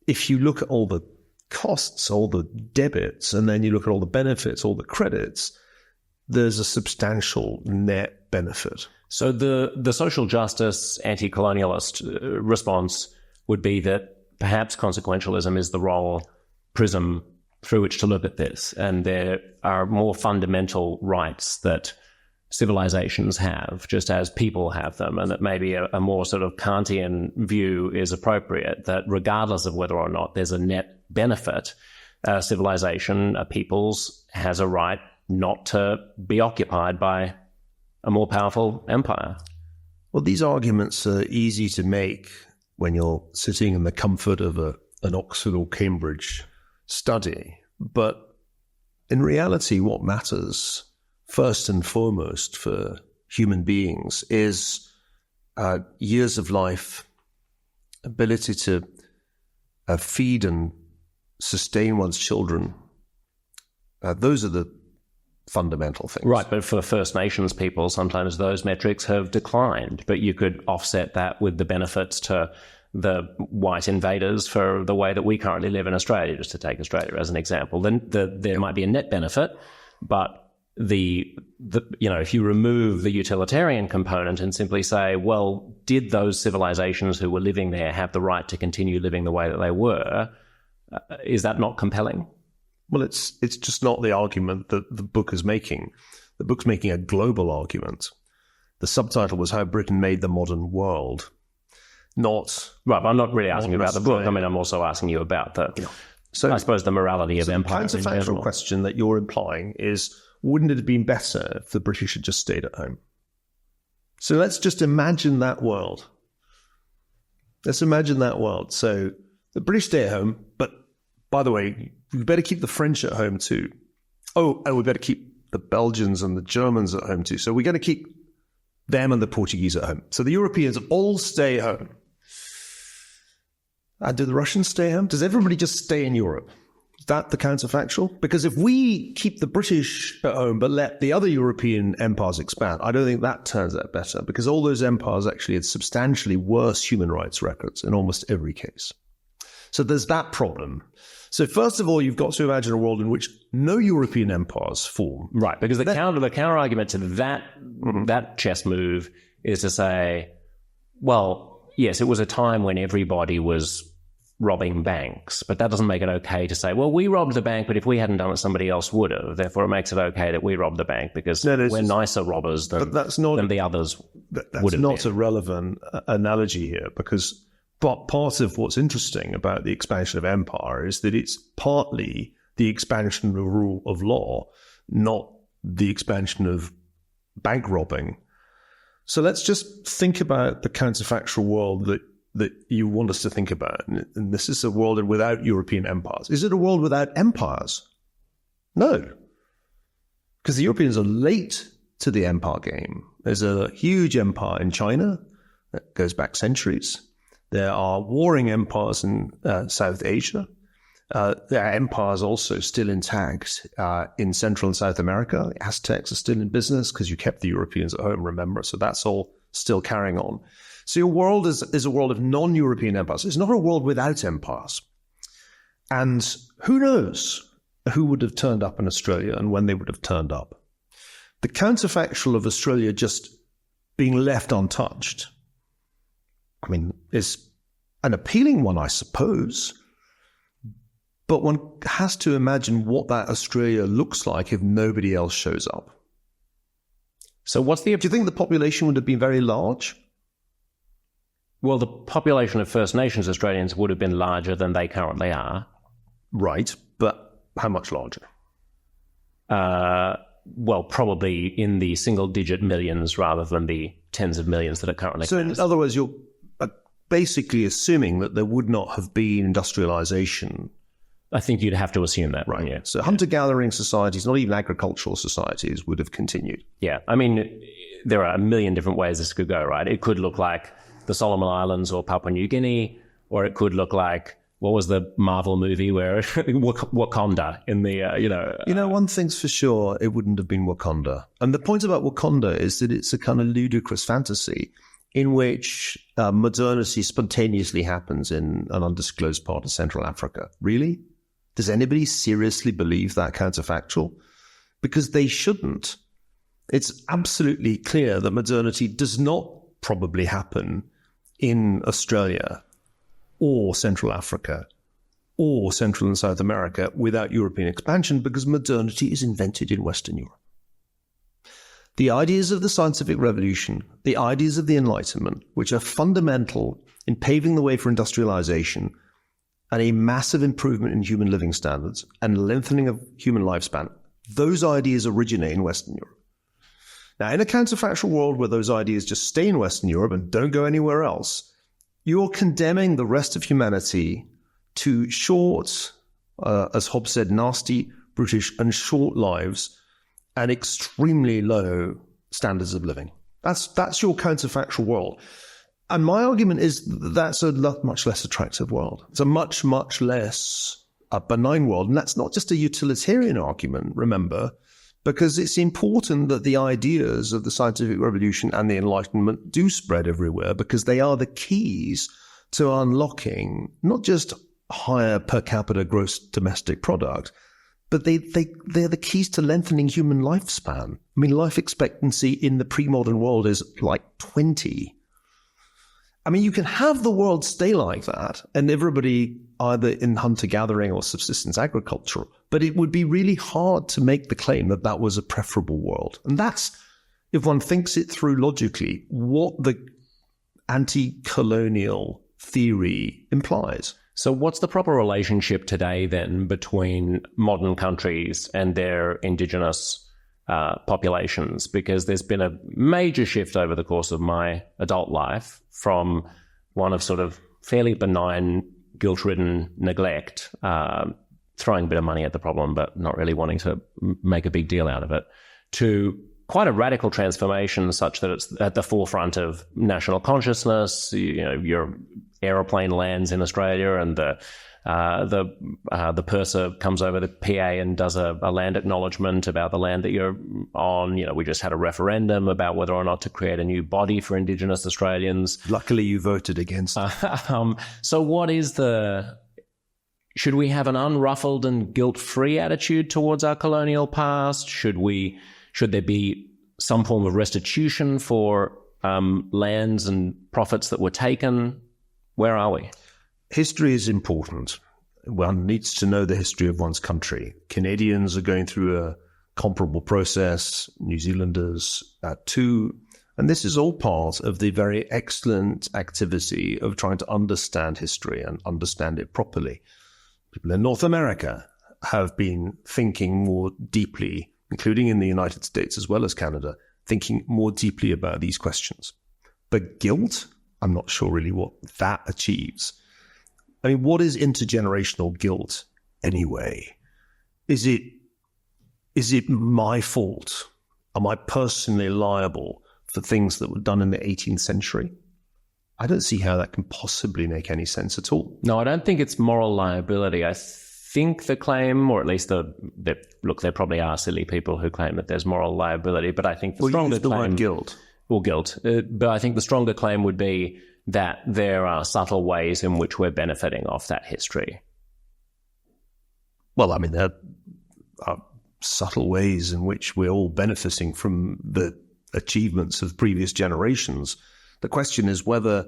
if you look at all the costs, all the debits, and then you look at all the benefits, all the credits, there's a substantial net benefit. So the social justice anti-colonialist response would be that perhaps consequentialism is the role prism through which to look at this, and there are more fundamental rights that civilizations have, just as people have them, and that maybe a more sort of Kantian view is appropriate, that regardless of whether or not there's a net benefit, a civilization, a people's, has a right not to be occupied by a more powerful empire. Well, these arguments are easy to make when you're sitting in the comfort of an Oxford or Cambridge study. But in reality, what matters first and foremost for human beings is years of life, ability to feed and sustain one's children. Those are the fundamental things. Right, but for First Nations people, sometimes those metrics have declined, but you could offset that with the benefits to the white invaders for the way that we currently live in Australia, just to take Australia as an example. Then there might be a net benefit, but if you remove the utilitarian component and simply say, well, did those civilizations who were living there have the right to continue living the way that they were? Is that not compelling? Well, it's just not the argument that the book is making. The book's making a global argument. The subtitle was How Britain Made the Modern World, not... Right, but I'm not really asking you about the book. I mean, I'm also asking you about I suppose, the morality of empire. The counterfactual question that you're implying is, wouldn't it have been better if the British had just stayed at home? So let's just imagine that world. Let's imagine that world. So the British stay at home, but by the way, we better keep the French at home too. Oh, and we better keep the Belgians and the Germans at home too. So we're going to keep them and the Portuguese at home. So the Europeans all stay home. And do the Russians stay home? Does everybody just stay in Europe? Is that the counterfactual? Because if we keep the British at home but let the other European empires expand, I don't think that turns out better, because all those empires actually had substantially worse human rights records in almost every case. So there's that problem. So first of all, you've got to imagine a world in which no European empires form. Right, because the counter argument to that chess move is to say, well, yes, it was a time when everybody was robbing banks, but that doesn't make it okay to say, well, we robbed the bank, but if we hadn't done it, somebody else would have. Therefore, it makes it okay that we robbed the bank because we're nicer robbers than the others would have been. That's not a relevant analogy here, because part of what's interesting about the expansion of empire is that it's partly the expansion of rule of law, not the expansion of bank robbing. So let's just think about the counterfactual world that that you want us to think about. And this is a world without European empires. Is it a world without empires? No. Because the Europeans are late to the empire game. There's a huge empire in China that goes back centuries. There are warring empires in South Asia. There are empires also still intact in Central and South America. The Aztecs are still in business because you kept the Europeans at home, remember? So that's all still carrying on. So your world is a world of non-European empires. It's not a world without empires. And who knows who would have turned up in Australia and when they would have turned up. The counterfactual of Australia just being left untouched, I mean, is an appealing one, I suppose. But one has to imagine what that Australia looks like if nobody else shows up. So do you think the population would have been very large? Well, the population of First Nations Australians would have been larger than they currently are. Right, but how much larger? Well, probably in the single-digit millions rather than the tens of millions that it currently So has. in other words, you're basically assuming that there would not have been industrialization. I think you'd have to assume that. Right. Yeah. So hunter-gathering societies, not even agricultural societies, would have continued. Yeah. I mean, there are a million different ways this could go, right? It could look like the Solomon Islands or Papua New Guinea, or it could look like, what was the Marvel movie where Wakanda in the, one thing's for sure, it wouldn't have been Wakanda. And the point about Wakanda is that it's a kind of ludicrous fantasy in which modernity spontaneously happens in an undisclosed part of Central Africa. Really? Does anybody seriously believe that counterfactual? Because they shouldn't. It's absolutely clear that modernity does not probably happen in Australia or Central Africa or Central and South America without European expansion, because modernity is invented in Western Europe. The ideas of the scientific revolution, the ideas of the Enlightenment, which are fundamental in paving the way for industrialization and a massive improvement in human living standards and lengthening of human lifespan, those ideas originate in Western Europe. Now, in a counterfactual world where those ideas just stay in Western Europe and don't go anywhere else, you're condemning the rest of humanity to short, as Hobbes said, nasty, brutish, and short lives and extremely low standards of living. That's your counterfactual world. And my argument is that's a much less attractive world. It's a much, much less benign world. And that's not just a utilitarian argument, remember, because it's important that the ideas of the scientific revolution and the Enlightenment do spread everywhere, because they are the keys to unlocking not just higher per capita gross domestic product, but they're the keys to lengthening human lifespan. I mean, life expectancy in the pre-modern world is like 20. I mean, you can have the world stay like that and everybody either in hunter-gathering or subsistence agriculture, but it would be really hard to make the claim that that was a preferable world. And that's, if one thinks it through logically, what the anti-colonial theory implies. So what's the proper relationship today then between modern countries and their indigenous populations? Because there's been a major shift over the course of my adult life from one of sort of fairly benign, guilt-ridden neglect, throwing a bit of money at the problem but not really wanting to make a big deal out of it, to quite a radical transformation such that it's at the forefront of national consciousness. Your aeroplane lands in Australia and the purser comes over the PA and does a land acknowledgement about the land that you're on. We just had a referendum about whether or not to create a new body for Indigenous Australians. Luckily, you voted against it. So what is should we have an unruffled and guilt-free attitude towards our colonial past? Should there be some form of restitution for lands and profits that were taken? Where are we? History is important. One needs to know the history of one's country. Canadians are going through a comparable process, New Zealanders too. And this is all part of the very excellent activity of trying to understand history and understand it properly. People in North America have been thinking more deeply, including in the United States as well as Canada, thinking more deeply about these questions. But guilt? I'm not sure really what that achieves. I mean, what is intergenerational guilt anyway? Is it my fault? Am I personally liable for things that were done in the 18th century? I don't see how that can possibly make any sense at all. No, I don't think it's moral liability. I think the claim, or at least there probably are silly people who claim that there's moral liability, but I think the stronger claim... word guilt. Or guilt. But I think the stronger claim would be that there are subtle ways in which we're benefiting off that history. Well, I mean, there are subtle ways in which we're all benefiting from the achievements of previous generations. The question is whether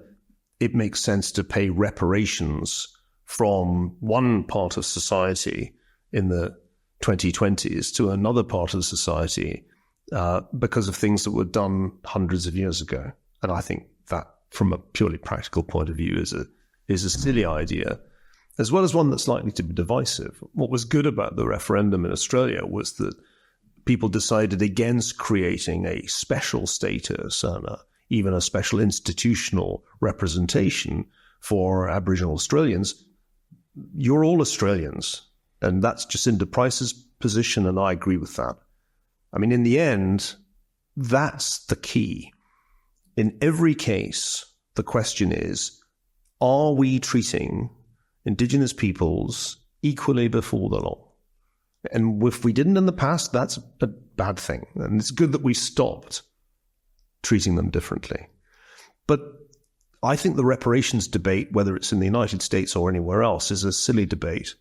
it makes sense to pay reparations from one part of society in the 2020s to another part of society because of things that were done hundreds of years ago. And I think that, from a purely practical point of view, is a silly idea, as well as one that's likely to be divisive. What was good about the referendum in Australia was that people decided against creating a special status and even a special institutional representation for Aboriginal Australians. You're all Australians, and that's Jacinda Price's position, and I agree with that. I mean, in the end, that's the key. In every case, the question is, are we treating Indigenous peoples equally before the law? And if we didn't in the past, that's a bad thing. And it's good that we stopped treating them differently. But I think the reparations debate, whether it's in the United States or anywhere else, is a silly debate,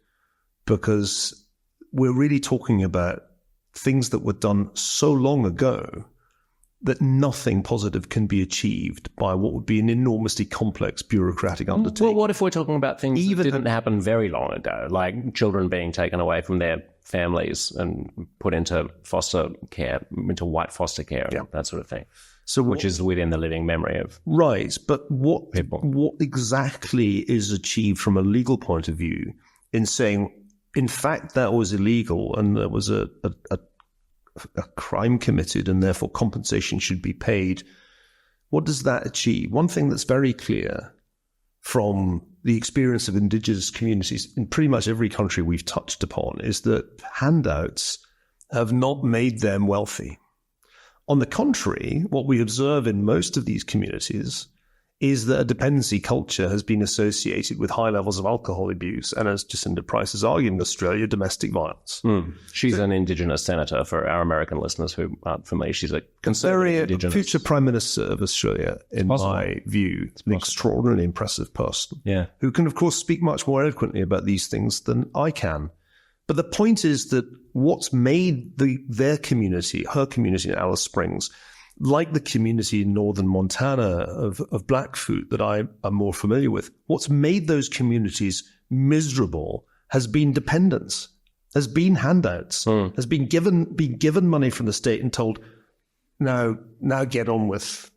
because we're really talking about things that were done so long ago that nothing positive can be achieved by what would be an enormously complex bureaucratic undertaking. Well, what if we're talking about things that didn't happen very long ago, like children being taken away from their families and put into foster care, into white foster care, and that sort of thing? So, which is within the living memory of but what people. What exactly is achieved from a legal point of view in saying, in fact, that was illegal and there was a crime committed and therefore compensation should be paid? What does that achieve? One thing that's very clear from the experience of Indigenous communities in pretty much every country we've touched upon is that handouts have not made them wealthy. On the contrary, what we observe in most of these communities is that a dependency culture has been associated with high levels of alcohol abuse and, as Jacinda Price has argued in Australia, domestic violence. She's an Indigenous senator, for our American listeners who aren't familiar. She's a conservative Indigenous. Future Prime Minister of Australia, in my view, an extraordinarily impressive person who can, of course, speak much more eloquently about these things than I can. But the point is that what's made their community, her community in Alice Springs, like the community in northern Montana of Blackfoot that I am more familiar with, what's made those communities miserable has been dependence, has been handouts, has been given money from the state and told, now get on with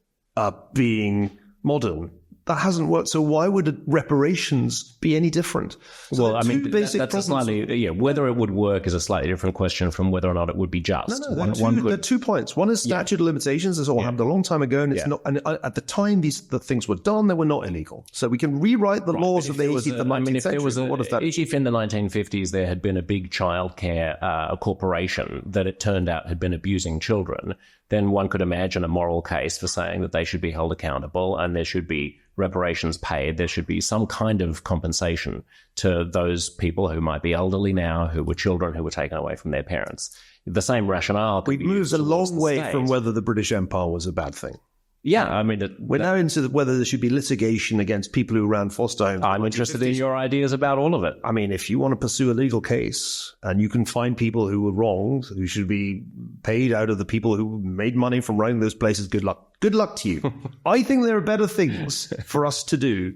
being modern. That hasn't worked. So why would reparations be any different? So well, I mean, that's a slightly, whether it would work is a slightly different question from whether or not it would be just. No, there are 2 points. One is statute of limitations. This all happened a long time ago, and it's not. And at the time the things were done, they were not illegal. So we can rewrite the laws of the 18th and 19th century. If in the 1950s there had been a big childcare corporation that it turned out had been abusing children, then one could imagine a moral case for saying that they should be held accountable and there should be reparations paid. There should be some kind of compensation to those people who might be elderly now, who were children who were taken away from their parents. The same rationale. We've moved a long way from whether the British Empire was a bad thing. Yeah, I mean... We're now into whether there should be litigation against people who ran foster homes. I'm interested in your ideas about all of it. I mean, if you want to pursue a legal case and you can find people who were wronged, who should be paid out of the people who made money from running those places, good luck. Good luck to you. I think there are better things for us to do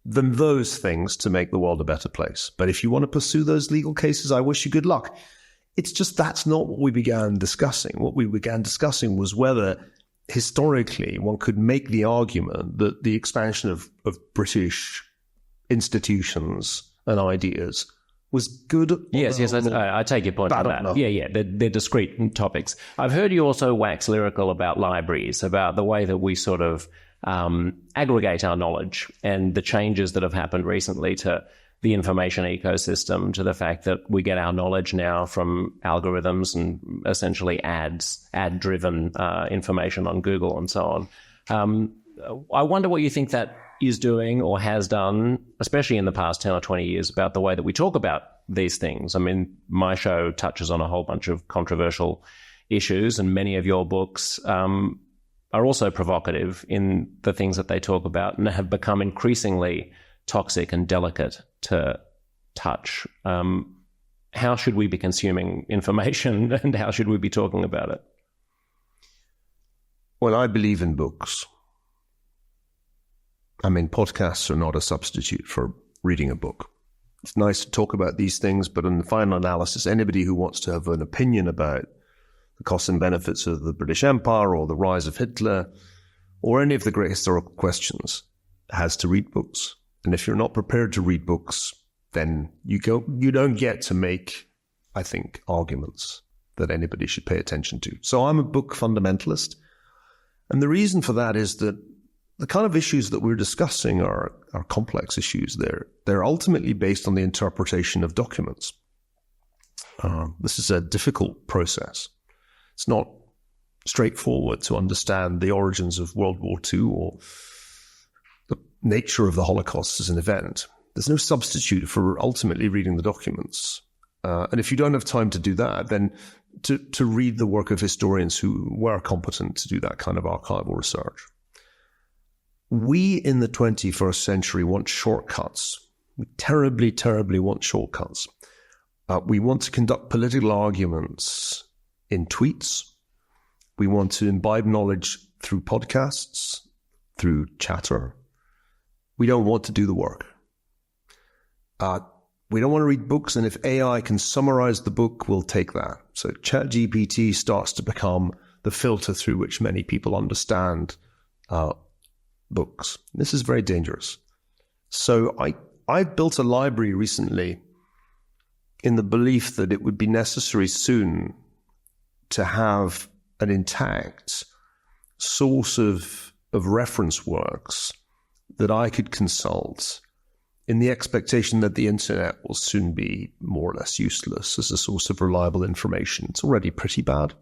than those things to make the world a better place. But if you want to pursue those legal cases, I wish you good luck. It's just that's not what we began discussing. What we began discussing was whether... historically, one could make the argument that the expansion of British institutions and ideas was good. Yes, I take your point on that. Yeah, they're discrete topics. I've heard you also wax lyrical about libraries, about the way that we sort of aggregate our knowledge, and the changes that have happened recently to the information ecosystem, to the fact that we get our knowledge now from algorithms and essentially ad-driven information on Google and so on. I wonder what you think that is doing or has done, especially in the past 10 or 20 years, about the way that we talk about these things. I mean, my show touches on a whole bunch of controversial issues, and many of your books are also provocative in the things that they talk about and have become increasingly toxic and delicate to touch. How should we be consuming information, and how should we be talking about it? Well, I believe in books. I mean, podcasts are not a substitute for reading a book. It's nice to talk about these things, but in the final analysis, anybody who wants to have an opinion about the costs and benefits of the British Empire or the rise of Hitler or any of the great historical questions has to read books. And if you're not prepared to read books, then you don't get to make, I think, arguments that anybody should pay attention to. So I'm a book fundamentalist. And the reason for that is that the kind of issues that we're discussing are complex issues. They're ultimately based on the interpretation of documents. This is a difficult process. It's not straightforward to understand the origins of World War II or the nature of the Holocaust as an event. There's no substitute for ultimately reading the documents. And if you don't have time to do that, then to read the work of historians who were competent to do that kind of archival research. We in the 21st century want shortcuts. We terribly, terribly want shortcuts. We want to conduct political arguments in tweets. We want to imbibe knowledge through podcasts, through chatter. We don't want to do the work. We don't want to read books, and if AI can summarize the book, we'll take that. So ChatGPT starts to become the filter through which many people understand books. This is very dangerous. So I built a library recently in the belief that it would be necessary soon to have an intact source of reference works that I could consult in the expectation that the internet will soon be more or less useless as a source of reliable information. It's already pretty bad.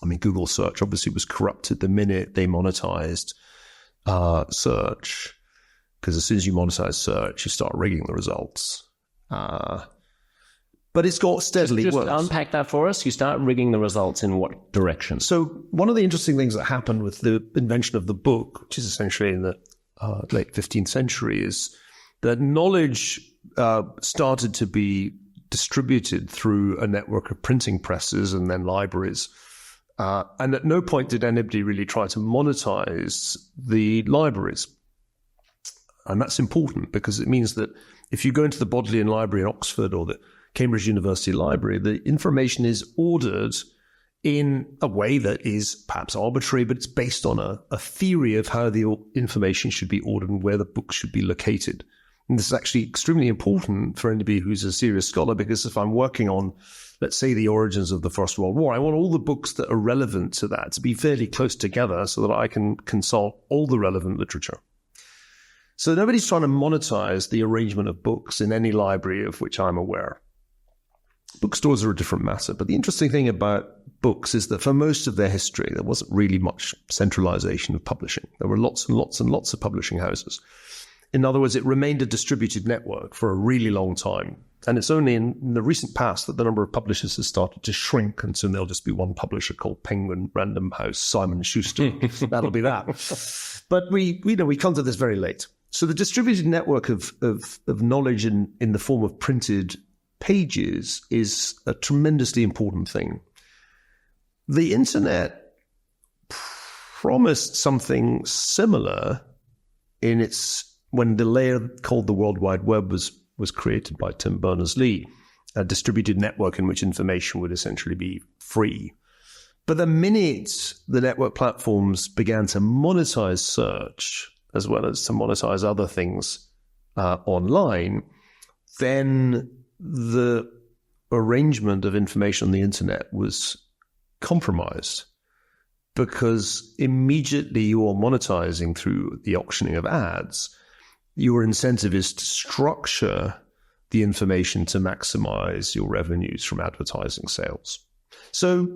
I mean, Google search obviously was corrupted the minute they monetized search, because as soon as you monetize search, you start rigging the results. But it's got steadily worse. Just unpack that for us. You start rigging the results in what direction? So one of the interesting things that happened with the invention of the book, which is essentially in the late 15th century, is that knowledge started to be distributed through a network of printing presses and then libraries. And at no point did anybody really try to monetize the libraries. And that's important because it means that if you go into the Bodleian Library in Oxford or the Cambridge University Library, the information is ordered in a way that is perhaps arbitrary, but it's based on a theory of how the information should be ordered and where the books should be located. And this is actually extremely important for anybody who's a serious scholar, because if I'm working on, let's say, the origins of the First World War, I want all the books that are relevant to that to be fairly close together so that I can consult all the relevant literature. So nobody's trying to monetize the arrangement of books in any library of which I'm aware. Bookstores are a different matter, but the interesting thing about books is that for most of their history, there wasn't really much centralization of publishing. There were lots and lots and lots of publishing houses. In other words, it remained a distributed network for a really long time. And it's only in the recent past that the number of publishers has started to shrink, and soon there'll just be one publisher called Penguin, Random House, Simon & Schuster. That'll be that. But we come to this very late. So the distributed network of knowledge in the form of printed pages is a tremendously important thing. The internet promised something similar when the layer called the World Wide Web was created by Tim Berners-Lee, a distributed network in which information would essentially be free. But the minute the network platforms began to monetize search, as well as to monetize other things online, then the arrangement of information on the internet was compromised. because immediately you are monetizing through the auctioning of ads. Your incentive is to structure the information to maximize your revenues from advertising sales. So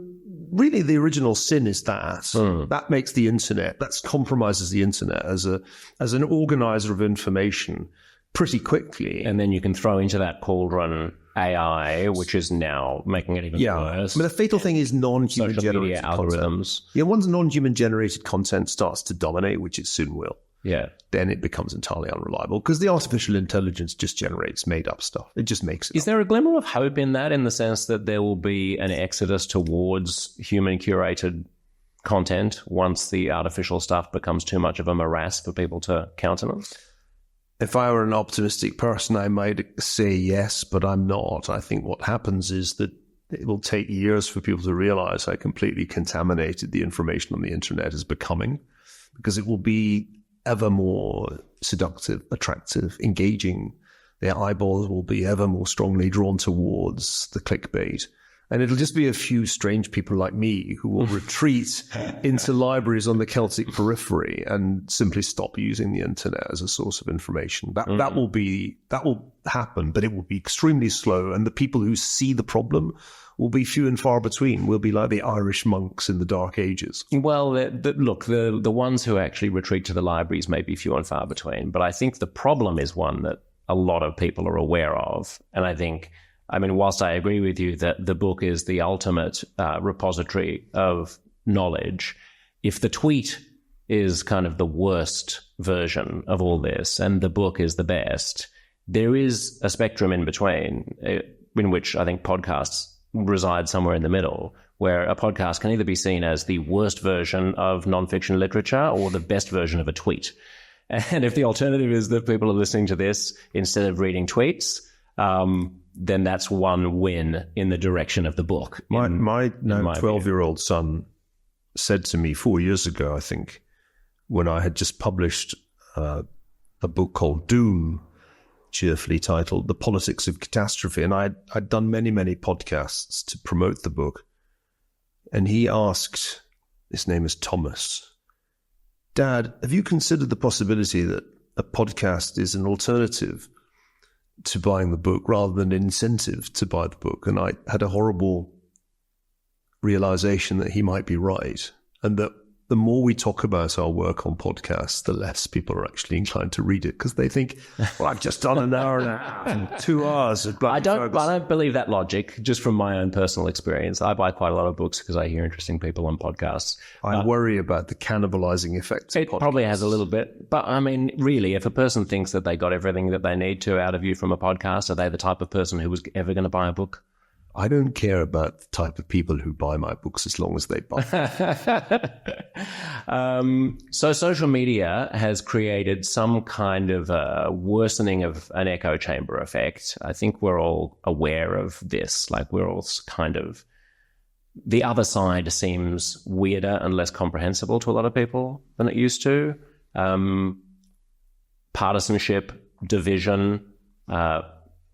really the original sin is that. That makes the internet, that compromises the internet as an organizer of information pretty quickly. And then you can throw into that cauldron AI, which is now making it even worse. I mean, the fatal thing is non-human generated algorithms. Content. Once non-human generated content starts to dominate, which it soon will, then it becomes entirely unreliable because the artificial intelligence just generates made-up stuff. It just makes it Is there a glimmer of hope in that, in the sense that there will be an exodus towards human-curated content once the artificial stuff becomes too much of a morass for people to countenance? If I were an optimistic person, I might say yes, but I'm not. I think what happens is that it will take years for people to realize how completely contaminated the information on the internet is becoming, because it will be ever more seductive, attractive, engaging. Their eyeballs will be ever more strongly drawn towards the clickbait. And it'll just be a few strange people like me who will retreat into libraries on the Celtic periphery and simply stop using the internet as a source of information. That will happen, but it will be extremely slow. And the people who see the problem will be few and far between. We'll be like the Irish monks in the Dark Ages. Well, look, the ones who actually retreat to the libraries may be few and far between. But I think the problem is one that a lot of people are aware of. And I mean, whilst I agree with you that the book is the ultimate repository of knowledge, if the tweet is kind of the worst version of all this and the book is the best, there is a spectrum in between, in which I think podcasts reside somewhere in the middle, where a podcast can either be seen as the worst version of nonfiction literature or the best version of a tweet. And if the alternative is that people are listening to this instead of reading tweets, then that's one win in the direction of the book. My now 12-year-old son said to me 4 years ago, I think, when I had just published a book called Doom, cheerfully titled The Politics of Catastrophe, and I'd done many, many podcasts to promote the book. And he asked, his name is Thomas, "Dad, have you considered the possibility that a podcast is an alternative to buying the book rather than an incentive to buy the book?" And I had a horrible realization that he might be right, and that the more we talk about our work on podcasts, the less people are actually inclined to read it, because they think, well, I've just done an hour and a half and 2 hours of I don't believe that logic, just from my own personal experience. I buy quite a lot of books because I hear interesting people on podcasts. I worry about the cannibalizing effects of podcasts. It probably has a little bit. But I mean, really, if a person thinks that they got everything that they need to out of you from a podcast, are they the type of person who was ever going to buy a book? I don't care about the type of people who buy my books as long as they buy them. So social media has created some kind of worsening of an echo chamber effect. I think we're all aware of this. Like, we're all kind of... The other side seems weirder and less comprehensible to a lot of people than it used to. Partisanship, division,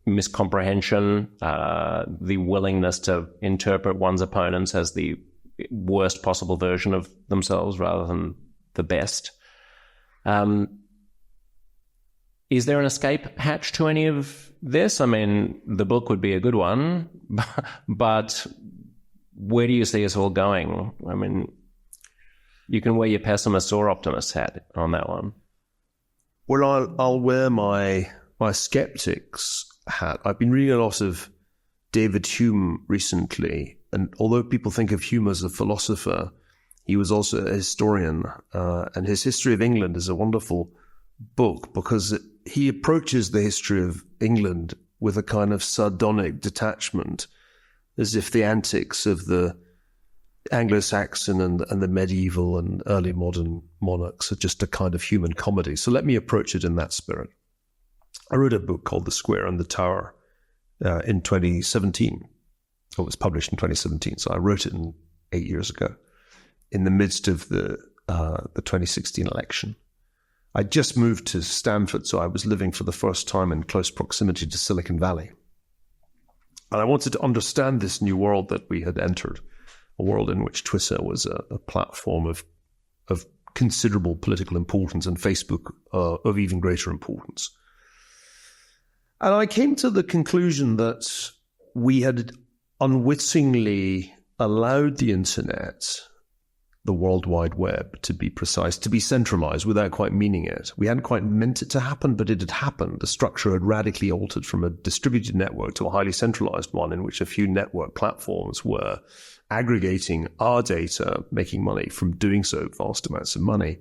miscomprehension, the willingness to interpret one's opponents as the worst possible version of themselves rather than the best. Is there an escape hatch to any of this? I mean, the book would be a good one, but where do you see us all going? I mean, you can wear your pessimist or optimist hat on that one. Well, I'll wear my skeptics hat. I've been reading a lot of David Hume recently, and although people think of Hume as a philosopher, he was also a historian, and his History of England is a wonderful book because he approaches the history of England with a kind of sardonic detachment, as if the antics of the Anglo-Saxon and the medieval and early modern monarchs are just a kind of human comedy. So let me approach it in that spirit. I wrote a book called The Square and the Tower in 2017. It was published in 2017, so I wrote it 8 years ago, in the midst of the 2016 election. I just moved to Stanford, so I was living for the first time in close proximity to Silicon Valley. And I wanted to understand this new world that we had entered a world in which Twitter was a platform of considerable political importance and Facebook of even greater importance. And I came to the conclusion that we had unwittingly allowed the internet, the World Wide Web, to be precise, to be centralized without quite meaning it. We hadn't quite meant it to happen, but it had happened. The structure had radically altered from a distributed network to a highly centralized one in which a few network platforms were aggregating our data, making money from doing so, vast amounts of money,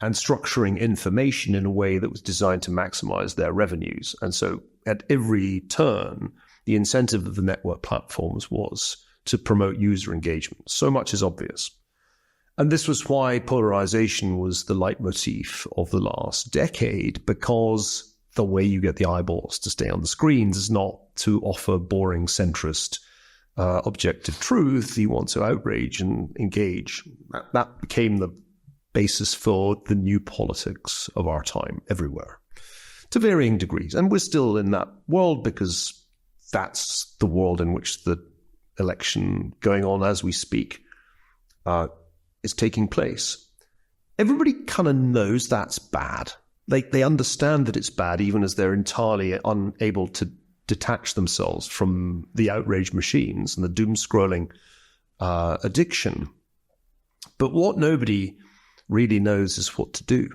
and structuring information in a way that was designed to maximize their revenues. And so at every turn, the incentive of the network platforms was to promote user engagement. So much is obvious. And this was why polarization was the leitmotif of the last decade, because the way you get the eyeballs to stay on the screens is not to offer boring centrist objective truth. You want to outrage and engage. That became the basis for the new politics of our time everywhere, to varying degrees. And we're still in that world because that's the world in which the election going on as we speak is taking place. Everybody kind of knows that's bad. They understand that it's bad, even as they're entirely unable to detach themselves from the outrage machines and the doom-scrolling addiction. But what nobody really knows is what to do.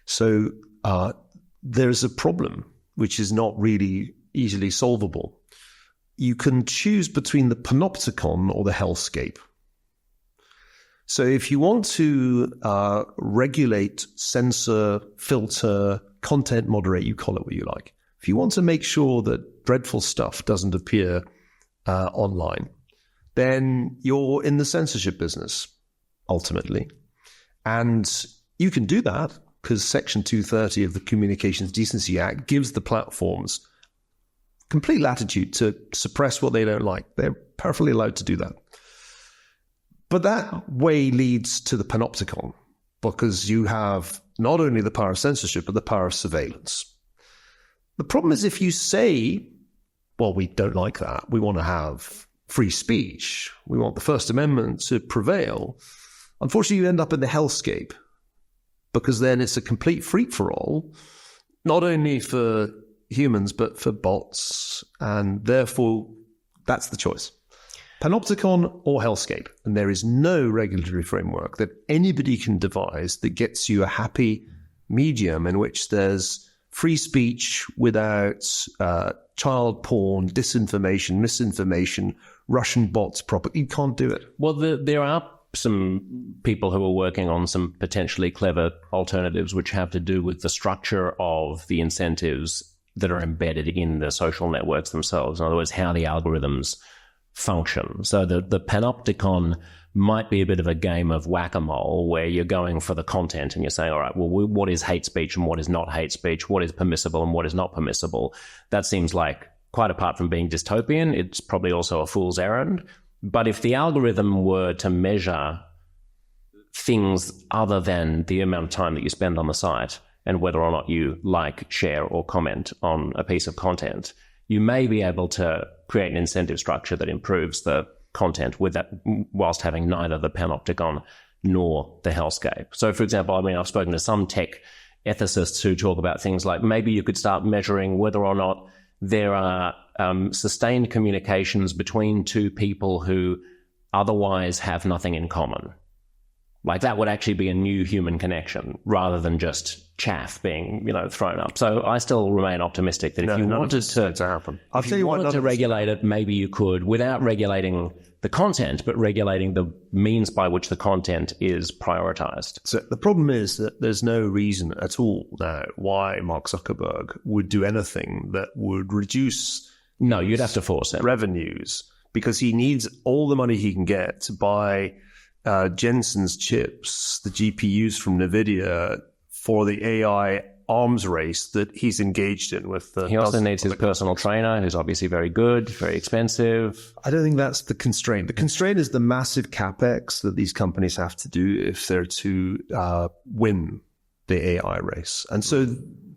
So there's a problem which is not really easily solvable. You can choose between the panopticon or the hellscape. So if you want to regulate, censor, filter, content moderate, you call it what you like. If you want to make sure that dreadful stuff doesn't appear online, then you're in the censorship business, ultimately. And you can do that because Section 230 of the Communications Decency Act gives the platforms complete latitude to suppress what they don't like. They're perfectly allowed to do that. But that way leads to the panopticon, because you have not only the power of censorship, but the power of surveillance. The problem is if you say, well, we don't like that, we want to have free speech, we want the First Amendment to prevail, unfortunately you end up in the hellscape, because then it's a complete free-for-all, not only for humans, but for bots, and therefore that's the choice. Panopticon or hellscape, and there is no regulatory framework that anybody can devise that gets you a happy medium in which there's free speech without child porn, disinformation, misinformation, Russian bots, you can't do it. Well, there are some people who are working on some potentially clever alternatives which have to do with the structure of the incentives that are embedded in the social networks themselves. In other words, how the algorithms function. So the panopticon might be a bit of a game of whack-a-mole where you're going for the content and you're saying, all right, well, what is hate speech and what is not hate speech? What is permissible and what is not permissible? That seems like, quite apart from being dystopian, it's probably also a fool's errand. But if the algorithm were to measure things other than the amount of time that you spend on the site and whether or not you like, share, or comment on a piece of content, you may be able to create an incentive structure that improves the content with that, whilst having neither the panopticon nor the hellscape. So, for example, I mean, I've spoken to some tech ethicists who talk about things like maybe you could start measuring whether or not there are sustained communications between two people who otherwise have nothing in common. Like that would actually be a new human connection rather than just chaff being, thrown up. So I still remain optimistic that if you wanted to happen, if you wanted to regulate it, maybe you could without regulating the content, but regulating the means by which the content is prioritized. So the problem is that there's no reason at all now why Mark Zuckerberg would do anything that would reduce. No, you'd have to force him. Revenues, because he needs all the money he can get to buy Jensen's chips, the GPUs from NVIDIA, for the AI arms race that he's engaged in with the... He also needs his personal trainer, who's obviously very good, very expensive. I don't think that's the constraint. The constraint is the massive capex that these companies have to do if they're to win the AI race. And so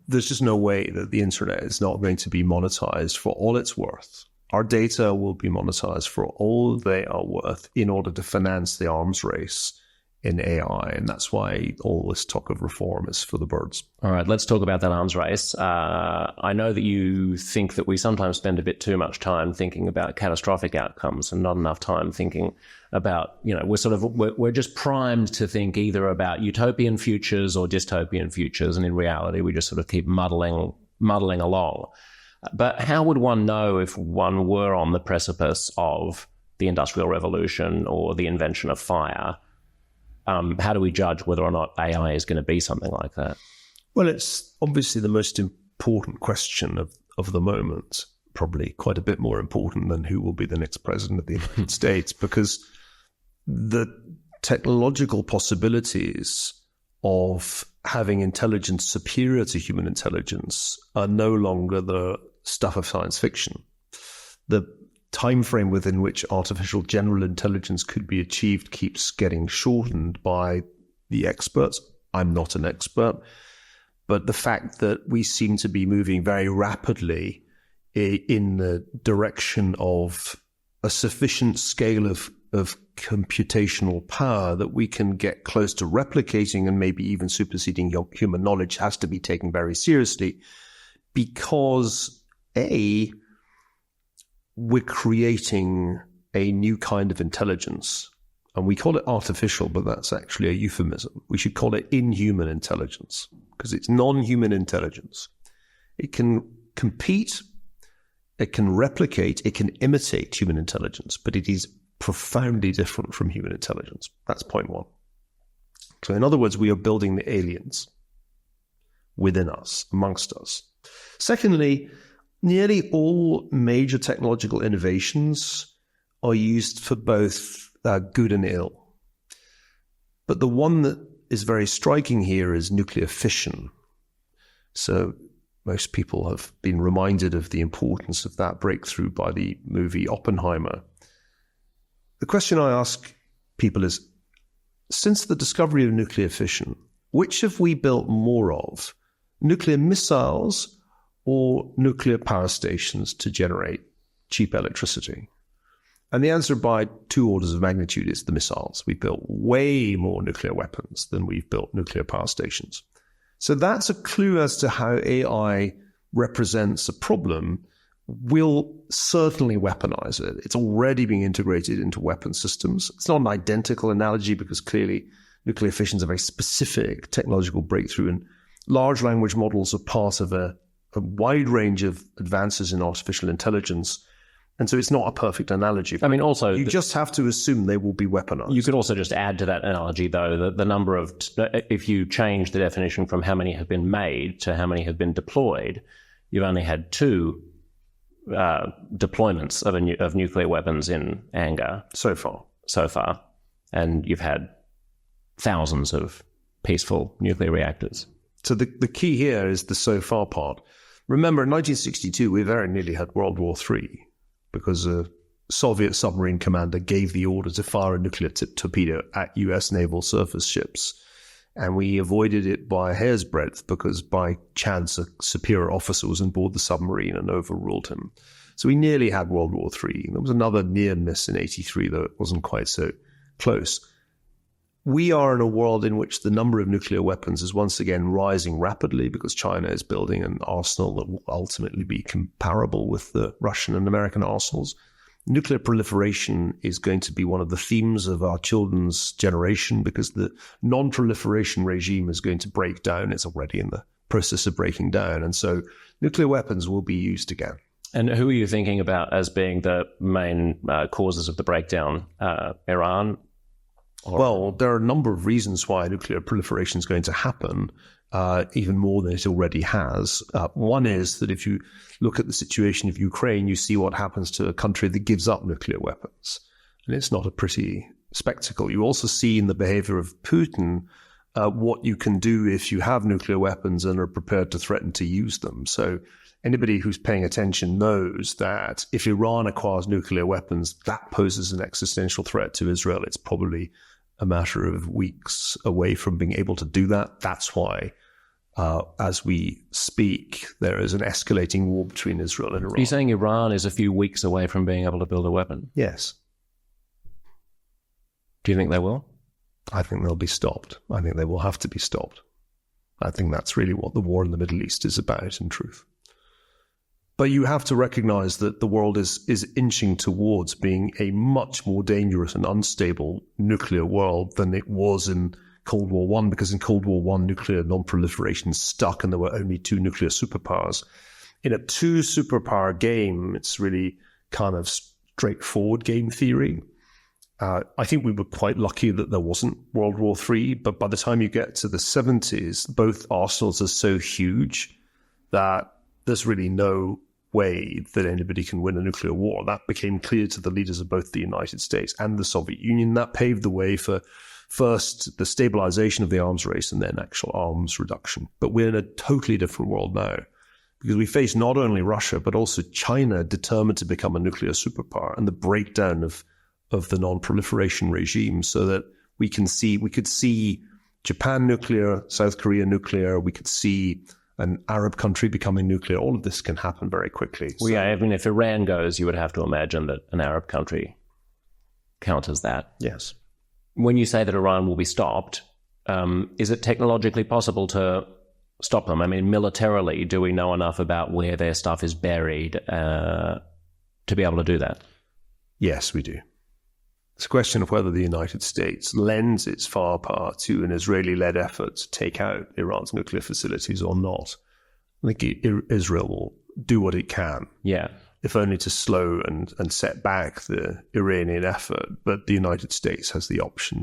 there's just no way that the internet is not going to be monetized for all it's worth Our data will be monetized for all they are worth in order to finance the arms race in AI. And that's why all this talk of reform is for the birds. All right, let's talk about that arms race. I know that you think that we sometimes spend a bit too much time thinking about catastrophic outcomes and not enough time thinking about, we're just primed to think either about utopian futures or dystopian futures. And in reality, we just sort of keep muddling along. But how would one know if one were on the precipice of the Industrial Revolution or the invention of fire? How do we judge whether or not AI is going to be something like that? Well, it's obviously the most important question of the moment, probably quite a bit more important than who will be the next president of the United States, because the technological possibilities of having intelligence superior to human intelligence are no longer the stuff of science fiction. The time frame within which artificial general intelligence could be achieved keeps getting shortened by the experts. I'm not an expert, but the fact that we seem to be moving very rapidly in the direction of a sufficient scale of computational power that we can get close to replicating and maybe even superseding human knowledge has to be taken very seriously, because we're creating a new kind of intelligence, and we call it artificial, but that's actually a euphemism. We should call it inhuman intelligence, because it's non-human intelligence. It can compete, it can replicate, it can imitate human intelligence, but it is profoundly different from human intelligence. That's point one. So in other words, we are building the aliens within us, amongst us. Secondly, nearly all major technological innovations are used for both good and ill. But the one that is very striking here is nuclear fission. So most people have been reminded of the importance of that breakthrough by the movie Oppenheimer. The question I ask people is, since the discovery of nuclear fission, which have we built more of? Nuclear missiles or nuclear power stations to generate cheap electricity? And the answer by 2 orders of magnitude is the missiles. We've built way more nuclear weapons than we've built nuclear power stations. So that's a clue as to how AI represents a problem. We'll certainly weaponize it. It's already being integrated into weapon systems. It's not an identical analogy because clearly nuclear fission is a very specific technological breakthrough, and large language models are part of a wide range of advances in artificial intelligence. And so it's not a perfect analogy. I mean, also, you just have to assume they will be weaponized. You could also just add to that analogy, though, the number of, if you change the definition from how many have been made to how many have been deployed, you've only had 2 deployments of nuclear weapons in anger so far. And you've had thousands of peaceful nuclear reactors. So the key here is the so far part. Remember, in 1962, we very nearly had World War III because a Soviet submarine commander gave the order to fire a nuclear torpedo at US naval surface ships. And we avoided it by a hair's breadth because by chance a superior officer was on board the submarine and overruled him. So we nearly had World War III. There was another near miss in 1983, though it wasn't quite so close. We are in a world in which the number of nuclear weapons is once again rising rapidly because China is building an arsenal that will ultimately be comparable with the Russian and American arsenals. Nuclear proliferation is going to be one of the themes of our children's generation because the non-proliferation regime is going to break down. It's already in the process of breaking down. And so nuclear weapons will be used again. And who are you thinking about as being the main causes of the breakdown? Iran? Well, there are a number of reasons why nuclear proliferation is going to happen, even more than it already has. One is that if you look at the situation of Ukraine, you see what happens to a country that gives up nuclear weapons. And it's not a pretty spectacle. You also see in the behavior of Putin what you can do if you have nuclear weapons and are prepared to threaten to use them. So anybody who's paying attention knows that if Iran acquires nuclear weapons, that poses an existential threat to Israel. It's probably a matter of weeks away from being able to do that. That's why as we speak, there is an escalating war between Israel and Iran. Are you saying Iran is a few weeks away from being able to build a weapon? Yes. Do you think they will? I think they'll be stopped. I think they will have to be stopped. I think that's really what the war in the Middle East is about, in truth. But you have to recognize that the world is inching towards being a much more dangerous and unstable nuclear world than it was in Cold War I, because in Cold War I, nuclear non-proliferation stuck and there were only two nuclear superpowers. In a two-superpower game, it's really kind of straightforward game theory. I think we were quite lucky that there wasn't World War III, but by the time you get to the 70s, both arsenals are so huge that there's really no way that anybody can win a nuclear war. That became clear to the leaders of both the United States and the Soviet Union. That paved the way for first the stabilization of the arms race and then actual arms reduction. But we're in a totally different world now, because we face not only Russia, but also China determined to become a nuclear superpower, and the breakdown of the non-proliferation regime, so that we could see Japan nuclear, South Korea nuclear, we could see an Arab country becoming nuclear. All of this can happen very quickly. Well, yeah, I mean, if Iran goes, you would have to imagine that an Arab country counters that. Yes. When you say that Iran will be stopped, is it technologically possible to stop them? I mean, militarily, do we know enough about where their stuff is buried to be able to do that? Yes, we do. It's a question of whether the United States lends its firepower to an Israeli-led effort to take out Iran's nuclear facilities or not. I think Israel will do what it can. Yeah. If only to slow and set back the Iranian effort. But the United States has the option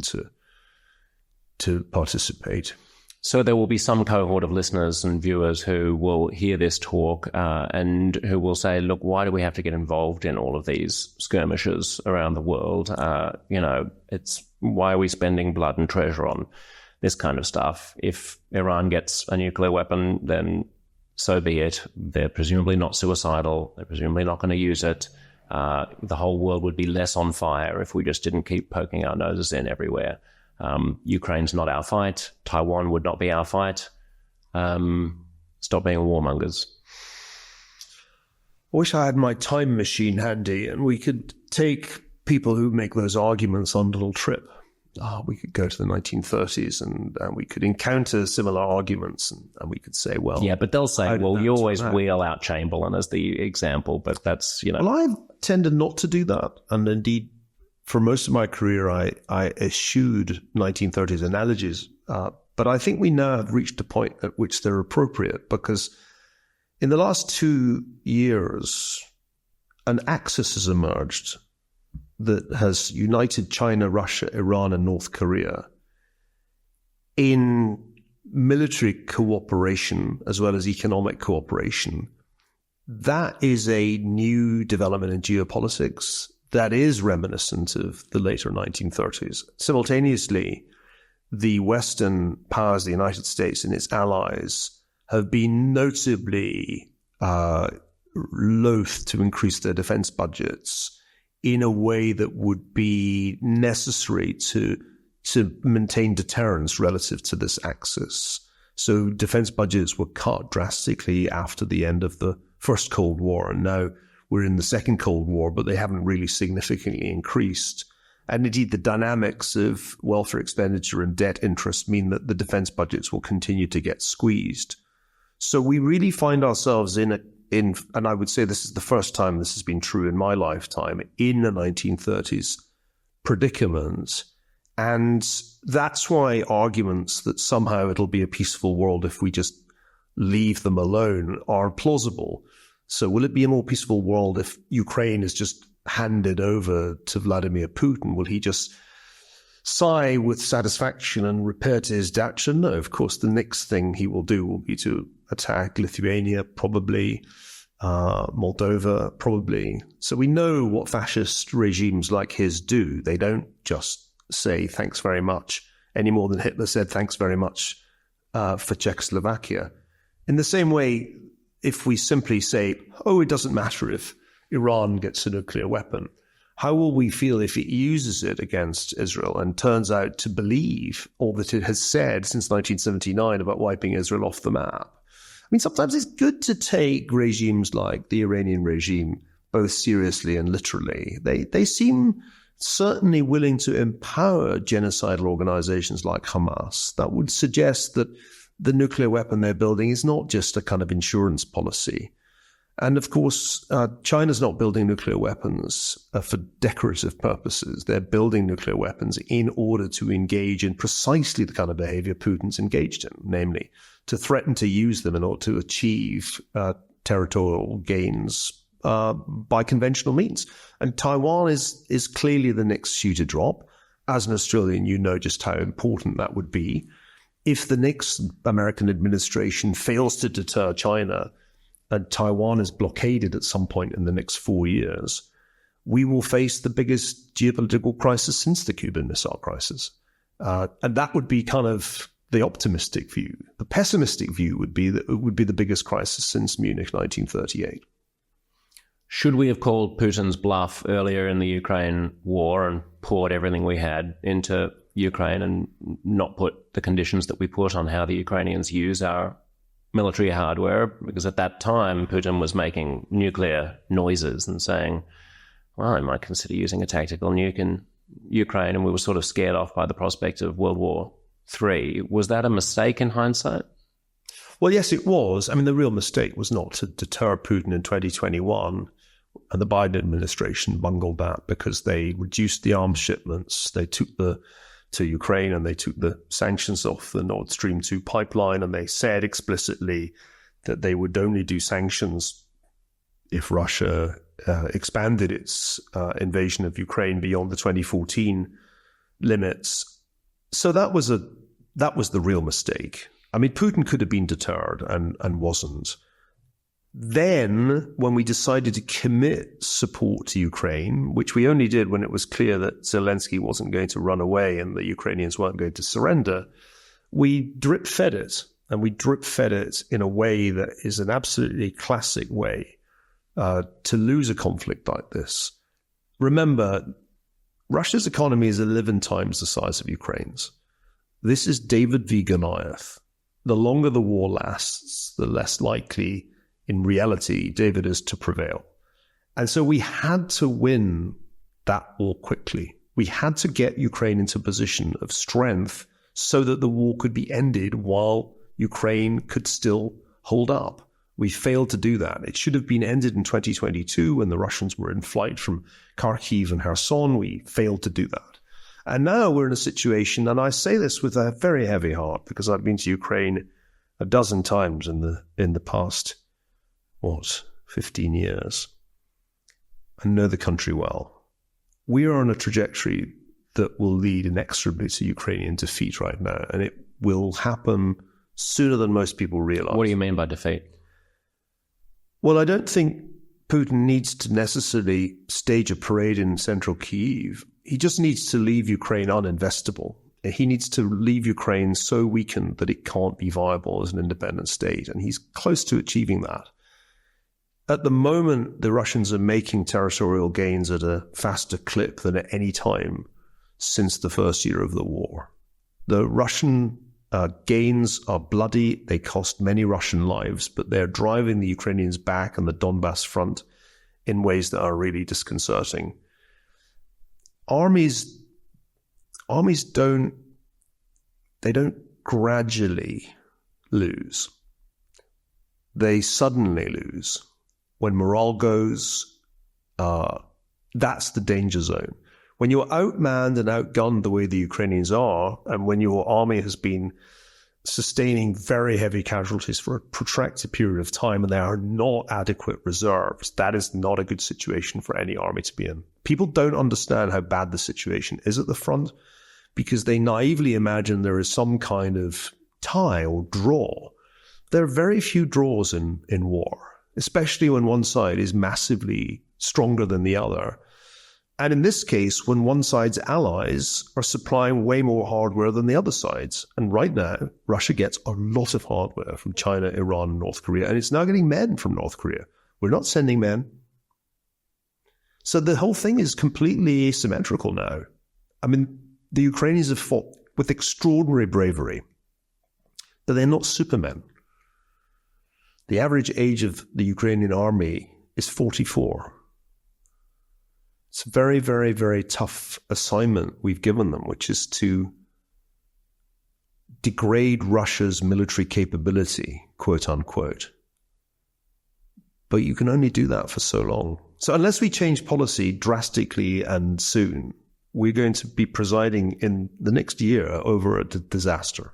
to participate. So there will be some cohort of listeners and viewers who will hear this talk and who will say, look, why do we have to get involved in all of these skirmishes around the world? It's why are we spending blood and treasure on this kind of stuff? If Iran gets a nuclear weapon, then so be it. They're presumably not suicidal. They're presumably not going to use it. The whole world would be less on fire if we just didn't keep poking our noses in everywhere. Ukraine's not our fight. Taiwan would not be our fight. Stop being warmongers. I wish I had my time machine handy and we could take people who make those arguments on a little trip. We could go to the 1930s and we could encounter similar arguments and we could say, well... Yeah, but they'll say, well, you always wheel out Chamberlain as the example, but that's, Well, I've tended not to do that. And indeed, for most of my career, I eschewed 1930s analogies. But I think we now have reached a point at which they're appropriate, because in the last 2 years, an axis has emerged that has united China, Russia, Iran, and North Korea in military cooperation as well as economic cooperation. That is a new development in geopolitics that is reminiscent of the later 1930s. Simultaneously, the Western powers, the United States and its allies, have been notably loath to increase their defense budgets in a way that would be necessary to maintain deterrence relative to this axis. So defense budgets were cut drastically after the end of the first Cold War, and now we're in the second Cold War, but they haven't really significantly increased. And indeed, the dynamics of welfare expenditure and debt interest mean that the defense budgets will continue to get squeezed. So we really find ourselves in, and I would say this is the first time this has been true in my lifetime, in the 1930s predicament. And that's why arguments that somehow it'll be a peaceful world if we just leave them alone are plausible. So will it be a more peaceful world if Ukraine is just handed over to Vladimir Putin? Will he just sigh with satisfaction and repair to his dacha? No, of course, the next thing he will do will be to attack Lithuania, probably, Moldova, probably. So we know what fascist regimes like his do. They don't just say thanks very much any more than Hitler said thanks very much for Czechoslovakia. In the same way, if we simply say, oh, it doesn't matter if Iran gets a nuclear weapon, How will we feel if it uses it against Israel and turns out to believe all that it has said since 1979 about wiping Israel off the map? I mean, sometimes it's good to take regimes like the Iranian regime both seriously and literally. They seem certainly willing to empower genocidal organizations like Hamas. That would suggest that the nuclear weapon they're building is not just a kind of insurance policy. And of course, China's not building nuclear weapons for decorative purposes. They're building nuclear weapons in order to engage in precisely the kind of behavior Putin's engaged in, namely to threaten to use them in order to achieve territorial gains by conventional means. And Taiwan is clearly the next shoe to drop. As an Australian, you know just how important that would be. If the next American administration fails to deter China and Taiwan is blockaded at some point in the next 4 years, we will face the biggest geopolitical crisis since the Cuban Missile Crisis. And that would be kind of the optimistic view. The pessimistic view would be that it would be the biggest crisis since Munich 1938. Should we have called Putin's bluff earlier in the Ukraine war and poured everything we had into Ukraine and not put the conditions that we put on how the Ukrainians use our military hardware? Because at that time, Putin was making nuclear noises and saying, well, I might consider using a tactical nuke in Ukraine, and we were sort of scared off by the prospect of World War III. Was that a mistake in hindsight? Well, yes, it was. I mean, the real mistake was not to deter Putin in 2021. And the Biden administration bungled that because they reduced the arms shipments. They took to Ukraine and they took the sanctions off the Nord Stream 2 pipeline. And they said explicitly that they would only do sanctions if Russia expanded its invasion of Ukraine beyond the 2014 limits. So that was the real mistake. I mean, Putin could have been deterred and wasn't. Then, when we decided to commit support to Ukraine, which we only did when it was clear that Zelensky wasn't going to run away and the Ukrainians weren't going to surrender, we drip-fed it. And we drip-fed it in a way that is an absolutely classic way to lose a conflict like this. Remember, Russia's economy is 11 times the size of Ukraine's. This is David v. Goliath. The longer the war lasts, the less likely in reality, David is to prevail. And so we had to win that war quickly. We had to get Ukraine into a position of strength so that the war could be ended while Ukraine could still hold up. We failed to do that. It should have been ended in 2022 when the Russians were in flight from Kharkiv and Kherson. We failed to do that. And now we're in a situation, and I say this with a very heavy heart because I've been to Ukraine a dozen times in the past 15 years, and know the country well. We are on a trajectory that will lead inexorably to Ukrainian defeat right now, and it will happen sooner than most people realize. What do you mean by defeat? Well, I don't think Putin needs to necessarily stage a parade in central Kyiv. He just needs to leave Ukraine uninvestable. He needs to leave Ukraine so weakened that it can't be viable as an independent state, and he's close to achieving that. At the moment, the Russians are making territorial gains at a faster clip than at any time since the first year of the war. The Russian gains are bloody. They cost many Russian lives, but they're driving the Ukrainians back on the Donbass front in ways that are really disconcerting. Armies don't gradually lose. They suddenly lose. When morale goes, that's the danger zone. When you're outmanned and outgunned the way the Ukrainians are, and when your army has been sustaining very heavy casualties for a protracted period of time and there are not adequate reserves, that is not a good situation for any army to be in. People don't understand how bad the situation is at the front because they naively imagine there is some kind of tie or draw. There are very few draws in war, especially when one side is massively stronger than the other. And in this case, when one side's allies are supplying way more hardware than the other side's. And right now, Russia gets a lot of hardware from China, Iran, and North Korea, and it's now getting men from North Korea. We're not sending men. So the whole thing is completely asymmetrical now. I mean, the Ukrainians have fought with extraordinary bravery, but they're not supermen. The average age of the Ukrainian army is 44. It's a very, very, very tough assignment we've given them, which is to degrade Russia's military capability, quote unquote. But you can only do that for so long. So unless we change policy drastically and soon, we're going to be presiding in the next year over a disaster.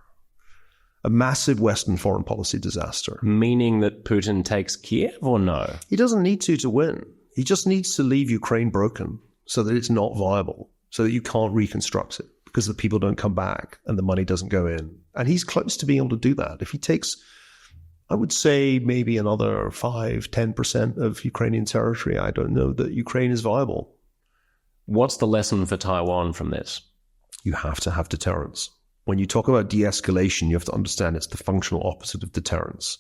A massive Western foreign policy disaster. Meaning that Putin takes Kiev or no? He doesn't need to win. He just needs to leave Ukraine broken so that it's not viable, so that you can't reconstruct it because the people don't come back and the money doesn't go in. And he's close to being able to do that. If he takes, I would say, maybe another 5-10% of Ukrainian territory, I don't know that Ukraine is viable. What's the lesson for Taiwan from this? You have to have deterrence. When you talk about de-escalation, you have to understand it's the functional opposite of deterrence.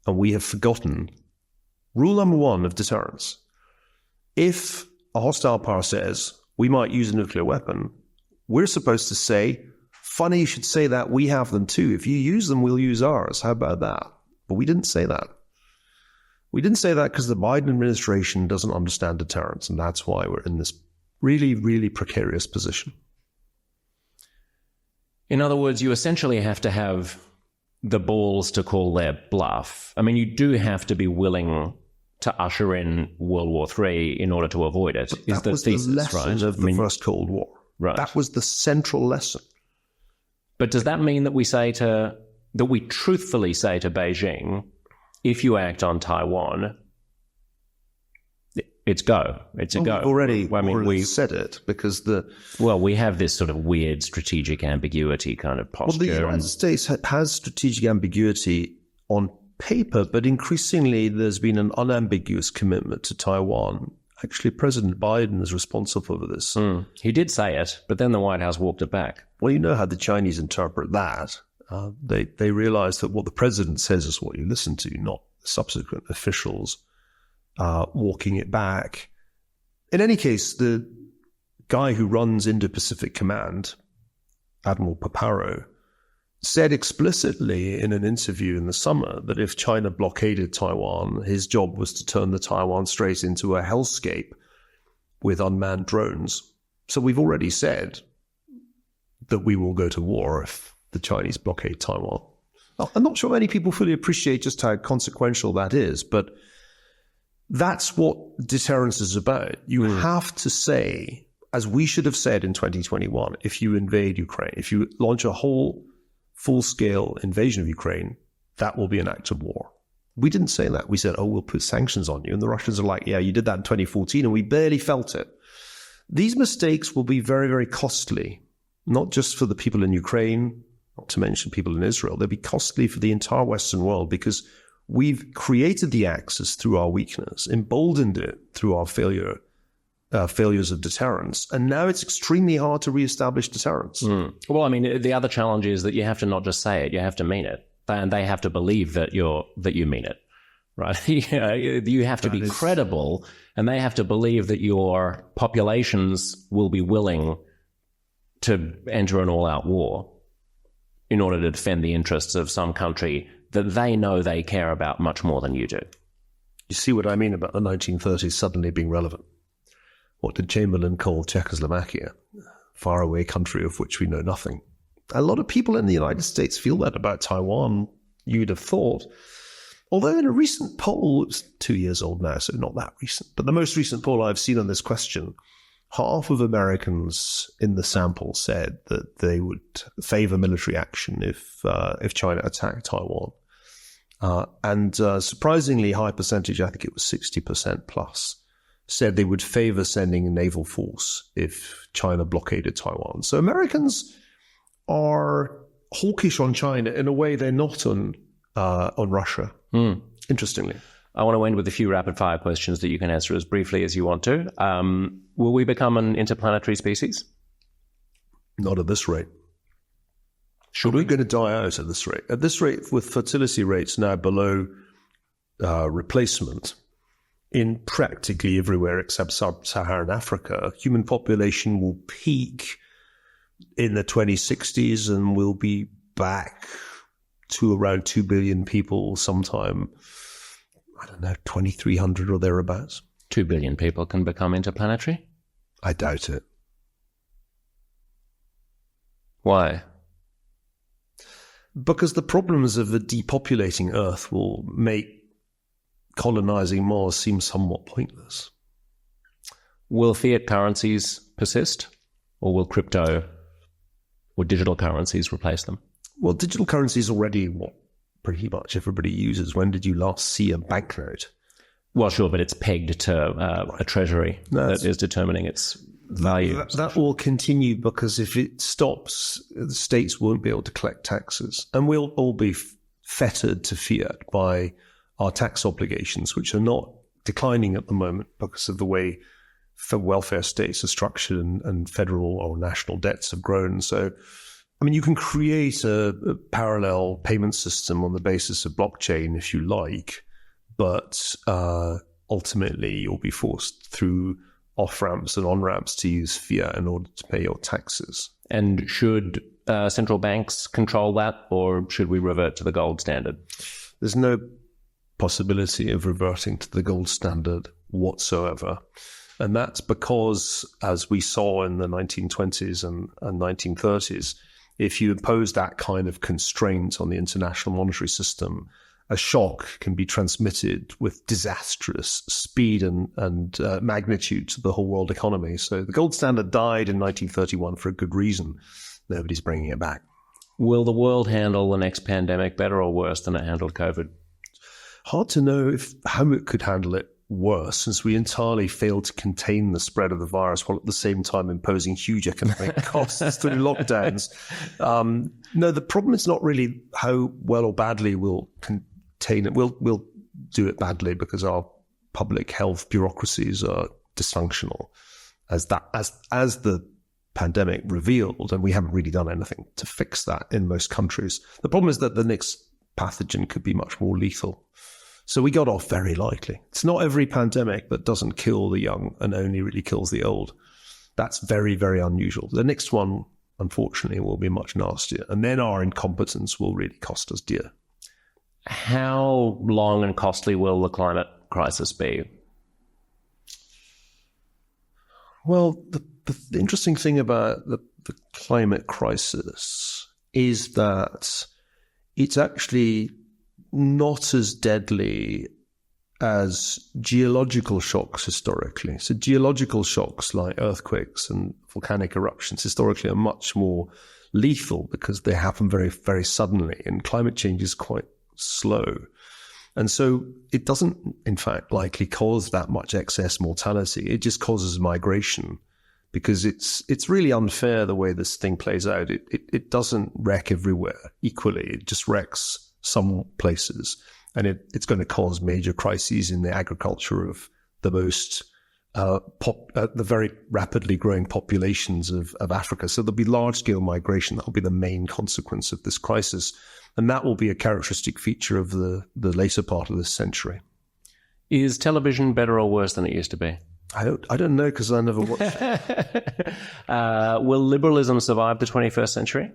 And we have forgotten rule number one of deterrence. If a hostile power says, we might use a nuclear weapon, we're supposed to say, funny you should say that, we have them too. If you use them, we'll use ours. How about that? But we didn't say that. We didn't say that because the Biden administration doesn't understand deterrence, and that's why we're in this really, really precarious position. In other words, you essentially have to have the balls to call their bluff. I mean, you do have to be willing to usher in World War III in order to avoid it. That was the lesson of the First Cold War. Right. That was the central lesson. But does that mean that we truthfully say to Beijing, if you act on Taiwan, it's go. It's a go. We've said it because we have this sort of weird strategic ambiguity kind of posture. Well, the United States has strategic ambiguity on paper, but increasingly there's been an unambiguous commitment to Taiwan. Actually, President Biden is responsible for this. He did say it, but then the White House walked it back. Well, you know how the Chinese interpret that. They realize that what the president says is what you listen to, not subsequent officials walking it back. In any case, the guy who runs Indo-Pacific Command, Admiral Paparo, said explicitly in an interview in the summer that if China blockaded Taiwan, his job was to turn the Taiwan Strait into a hellscape with unmanned drones. So we've already said that we will go to war if the Chinese blockade Taiwan. Well, I'm not sure many people fully appreciate just how consequential that is, but that's what deterrence is about. You have to say, as we should have said in 2021, if you invade Ukraine, if you launch a whole full-scale invasion of Ukraine, that will be an act of war. We didn't say that. We said, we'll put sanctions on you. And the Russians are like, yeah, you did that in 2014 and we barely felt it. These mistakes will be very, very costly, not just for the people in Ukraine, not to mention people in Israel. They'll be costly for the entire Western world because we've created the axis through our weakness, emboldened it through our failures of deterrence, and now it's extremely hard to reestablish deterrence. Well, I mean, the other challenge is that you have to not just say it, you have to mean it, and they have to believe that you mean it, right? You have to be credible, and they have to believe that your populations will be willing to enter an all-out war in order to defend the interests of some country that they know they care about much more than you do. You see what I mean about the 1930s suddenly being relevant? What did Chamberlain call Czechoslovakia? Faraway country of which we know nothing. A lot of people in the United States feel that about Taiwan, you'd have thought. Although in a recent poll, it's 2 years old now, so not that recent, but the most recent poll I've seen on this question, half of Americans in the sample said that they would favor military action if China attacked Taiwan. And surprisingly high percentage, I think it was 60% plus, said they would favor sending a naval force if China blockaded Taiwan. So Americans are hawkish on China in a way they're not on Russia, interestingly. I want to end with a few rapid-fire questions that you can answer as briefly as you want to. Will we become an interplanetary species? Not at this rate. Should we? We're going to die out at this rate. At this rate, with fertility rates now below replacement, in practically everywhere except sub-Saharan Africa, human population will peak in the 2060s and will be back to around 2 billion people sometime, I don't know, 2300 or thereabouts. 2 billion people can become interplanetary? I doubt it. Why? Because the problems of the depopulating Earth will make colonizing Mars seem somewhat pointless. Will fiat currencies persist, or will crypto or digital currencies replace them? Well, digital currency is already what pretty much everybody uses. When did you last see a banknote? Well, sure, but it's pegged to a treasury that is determining its value. That will continue because if it stops, the states won't be able to collect taxes. And we'll all be fettered to fiat by our tax obligations, which are not declining at the moment because of the way welfare states are structured and federal or national debts have grown. So, I mean, you can create a parallel payment system on the basis of blockchain if you like, but ultimately you'll be forced through off-ramps and on-ramps to use fiat in order to pay your taxes. And should central banks control that, or should we revert to the gold standard? There's no possibility of reverting to the gold standard whatsoever. And that's because, as we saw in the 1920s and 1930s, if you impose that kind of constraint on the international monetary system, a shock can be transmitted with disastrous speed and magnitude to the whole world economy. So the gold standard died in 1931 for a good reason. Nobody's bringing it back. Will the world handle the next pandemic better or worse than it handled COVID? Hard to know how it could handle it worse, since we entirely failed to contain the spread of the virus while at the same time imposing huge economic costs through lockdowns. No, the problem is not really how well or badly we'll contain it. We'll do it badly because our public health bureaucracies are dysfunctional, as the pandemic revealed, and we haven't really done anything to fix that in most countries. The problem is that the next pathogen could be much more lethal. So we got off very lightly. It's not every pandemic that doesn't kill the young and only really kills the old. That's very, very unusual. The next one, unfortunately, will be much nastier. And then our incompetence will really cost us dear. How long and costly will the climate crisis be? Well, the interesting thing about the climate crisis is that it's actually not as deadly as geological shocks historically. So geological shocks like earthquakes and volcanic eruptions historically are much more lethal because they happen very, very suddenly, and climate change is quite slow. And so it doesn't, in fact, likely cause that much excess mortality. It just causes migration because it's really unfair the way this thing plays out. It doesn't wreck everywhere equally. It just wrecks some places, and it's going to cause major crises in the agriculture of the most the very rapidly growing populations of Africa. So there'll be large-scale migration. That'll be the main consequence of this crisis, and that will be a characteristic feature of the later part of this century. Is television better or worse than it used to be? I don't know, because I never watched it. Will liberalism survive the 21st century?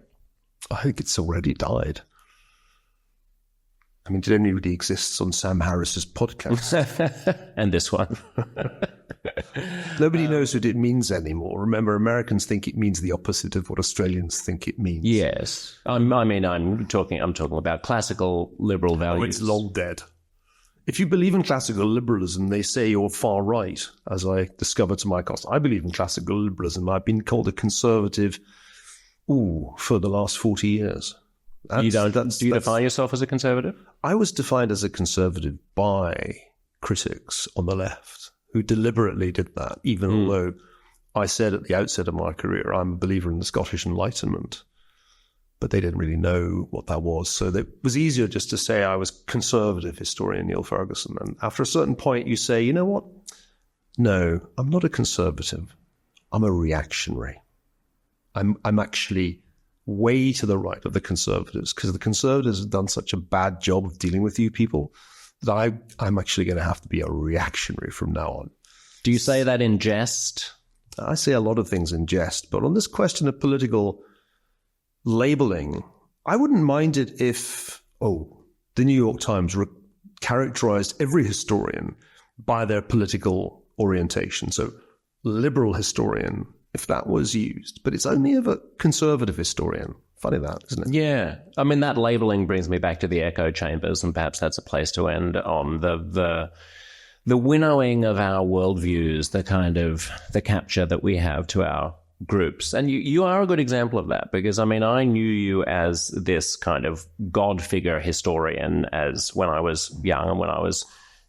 I think it's already died. I mean, it only really exists on Sam Harris's podcast. And this one. Nobody knows what it means anymore. Remember, Americans think it means the opposite of what Australians think it means. Yes. I'm talking about classical liberal values. Oh, it's long dead. If you believe in classical liberalism, they say you're far right, as I discovered to my cost. I believe in classical liberalism. I've been called a conservative, for the last 40 years. Do you define yourself as a conservative? I was defined as a conservative by critics on the left who deliberately did that, even although I said at the outset of my career, I'm a believer in the Scottish Enlightenment. But they didn't really know what that was. So it was easier just to say I was conservative historian Niall Ferguson. And after a certain point, you say, you know what? No, I'm not a conservative. I'm a reactionary. I'm actually way to the right of the conservatives, because the conservatives have done such a bad job of dealing with you people. I'm actually going to have to be a reactionary from now on. Do you say that in jest? I say a lot of things in jest, but on this question of political labeling, I wouldn't mind it if, the New York Times characterized every historian by their political orientation. So liberal historian, if that was used, but it's only of a conservative historian. Funny that, isn't it? Yeah. I mean, that labeling brings me back to the echo chambers, and perhaps that's a place to end on the winnowing of our worldviews, the capture that we have to our groups. And you are a good example of that, because, I mean, I knew you as this kind of God figure historian as when I was young and when I was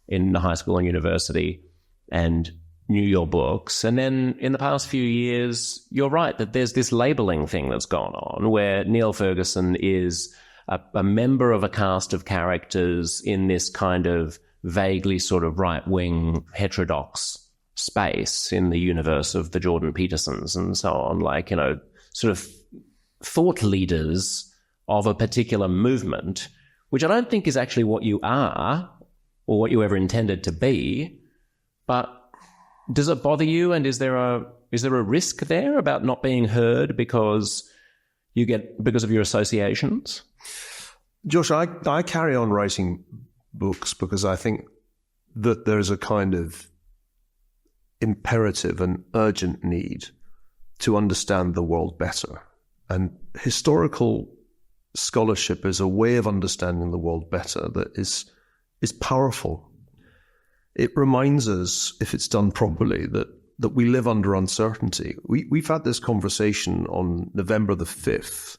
in high school and university, and knew your books. And then in the past few years, you're right that there's this labeling thing that's gone on where Niall Ferguson is a member of a cast of characters in this kind of vaguely sort of right-wing heterodox space in the universe of the Jordan Petersons and so on, like, sort of thought leaders of a particular movement, which I don't think is actually what you are or what you ever intended to be. But does it bother you? And is there a risk there about not being heard because of your associations? Josh, I carry on writing books because I think that there's a kind of imperative and urgent need to understand the world better. And historical scholarship is a way of understanding the world better that is powerful. It reminds us, if it's done properly, that we live under uncertainty. We've had this conversation on November the 5th,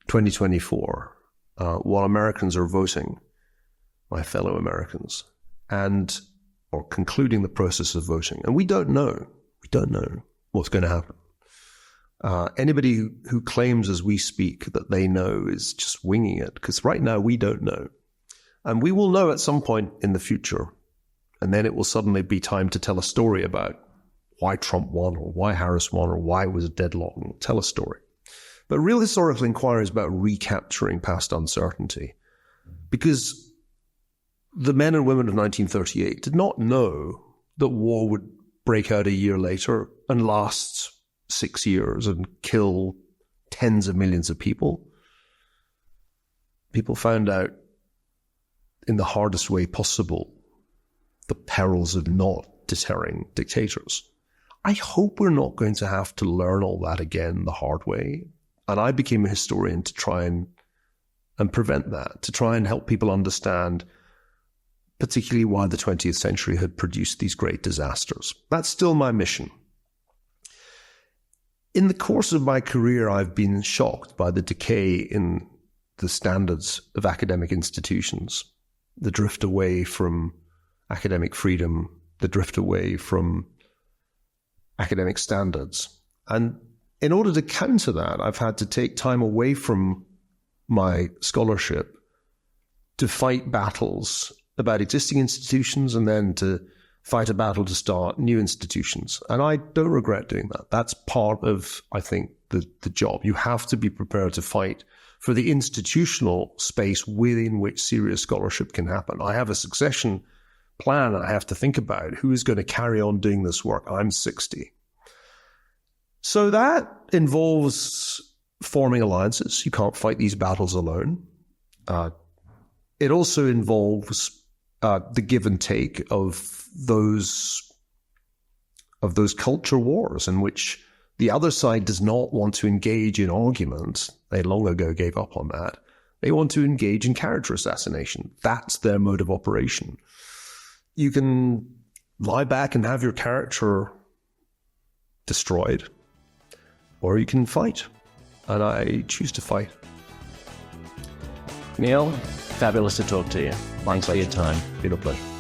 2024, while Americans are voting, my fellow Americans, or concluding the process of voting. And we don't know what's going to happen. Anybody who claims as we speak that they know is just winging it, because right now we don't know. And we will know at some point in the future. And then it will suddenly be time to tell a story about why Trump won or why Harris won or why it was a deadlock. And we'll tell a story. But real historical inquiry is about recapturing past uncertainty. Because the men and women of 1938 did not know that war would break out a year later and last 6 years and kill tens of millions of people. People found out in the hardest way possible the perils of not deterring dictators. I hope we're not going to have to learn all that again the hard way. And I became a historian to try and prevent that, to try and help people understand particularly why the 20th century had produced these great disasters. That's still my mission. In the course of my career, I've been shocked by the decay in the standards of academic institutions, the drift away from academic freedom, the drift away from academic standards. And in order to counter that, I've had to take time away from my scholarship to fight battles about existing institutions and then to fight a battle to start new institutions. And I don't regret doing that. That's part of, I think, the job. You have to be prepared to fight for the institutional space within which serious scholarship can happen. I have a succession plan I have to think about. Who is going to carry on doing this work? I'm 60. So that involves forming alliances. You can't fight these battles alone. It also involves the give and take of those culture wars in which the other side does not want to engage in argument. They long ago gave up on that. They want to engage in character assassination. That's their mode of operation. You can lie back and have your character destroyed, or you can fight. And I choose to fight. Niall, fabulous to talk to you. Thanks for your time. Been a pleasure.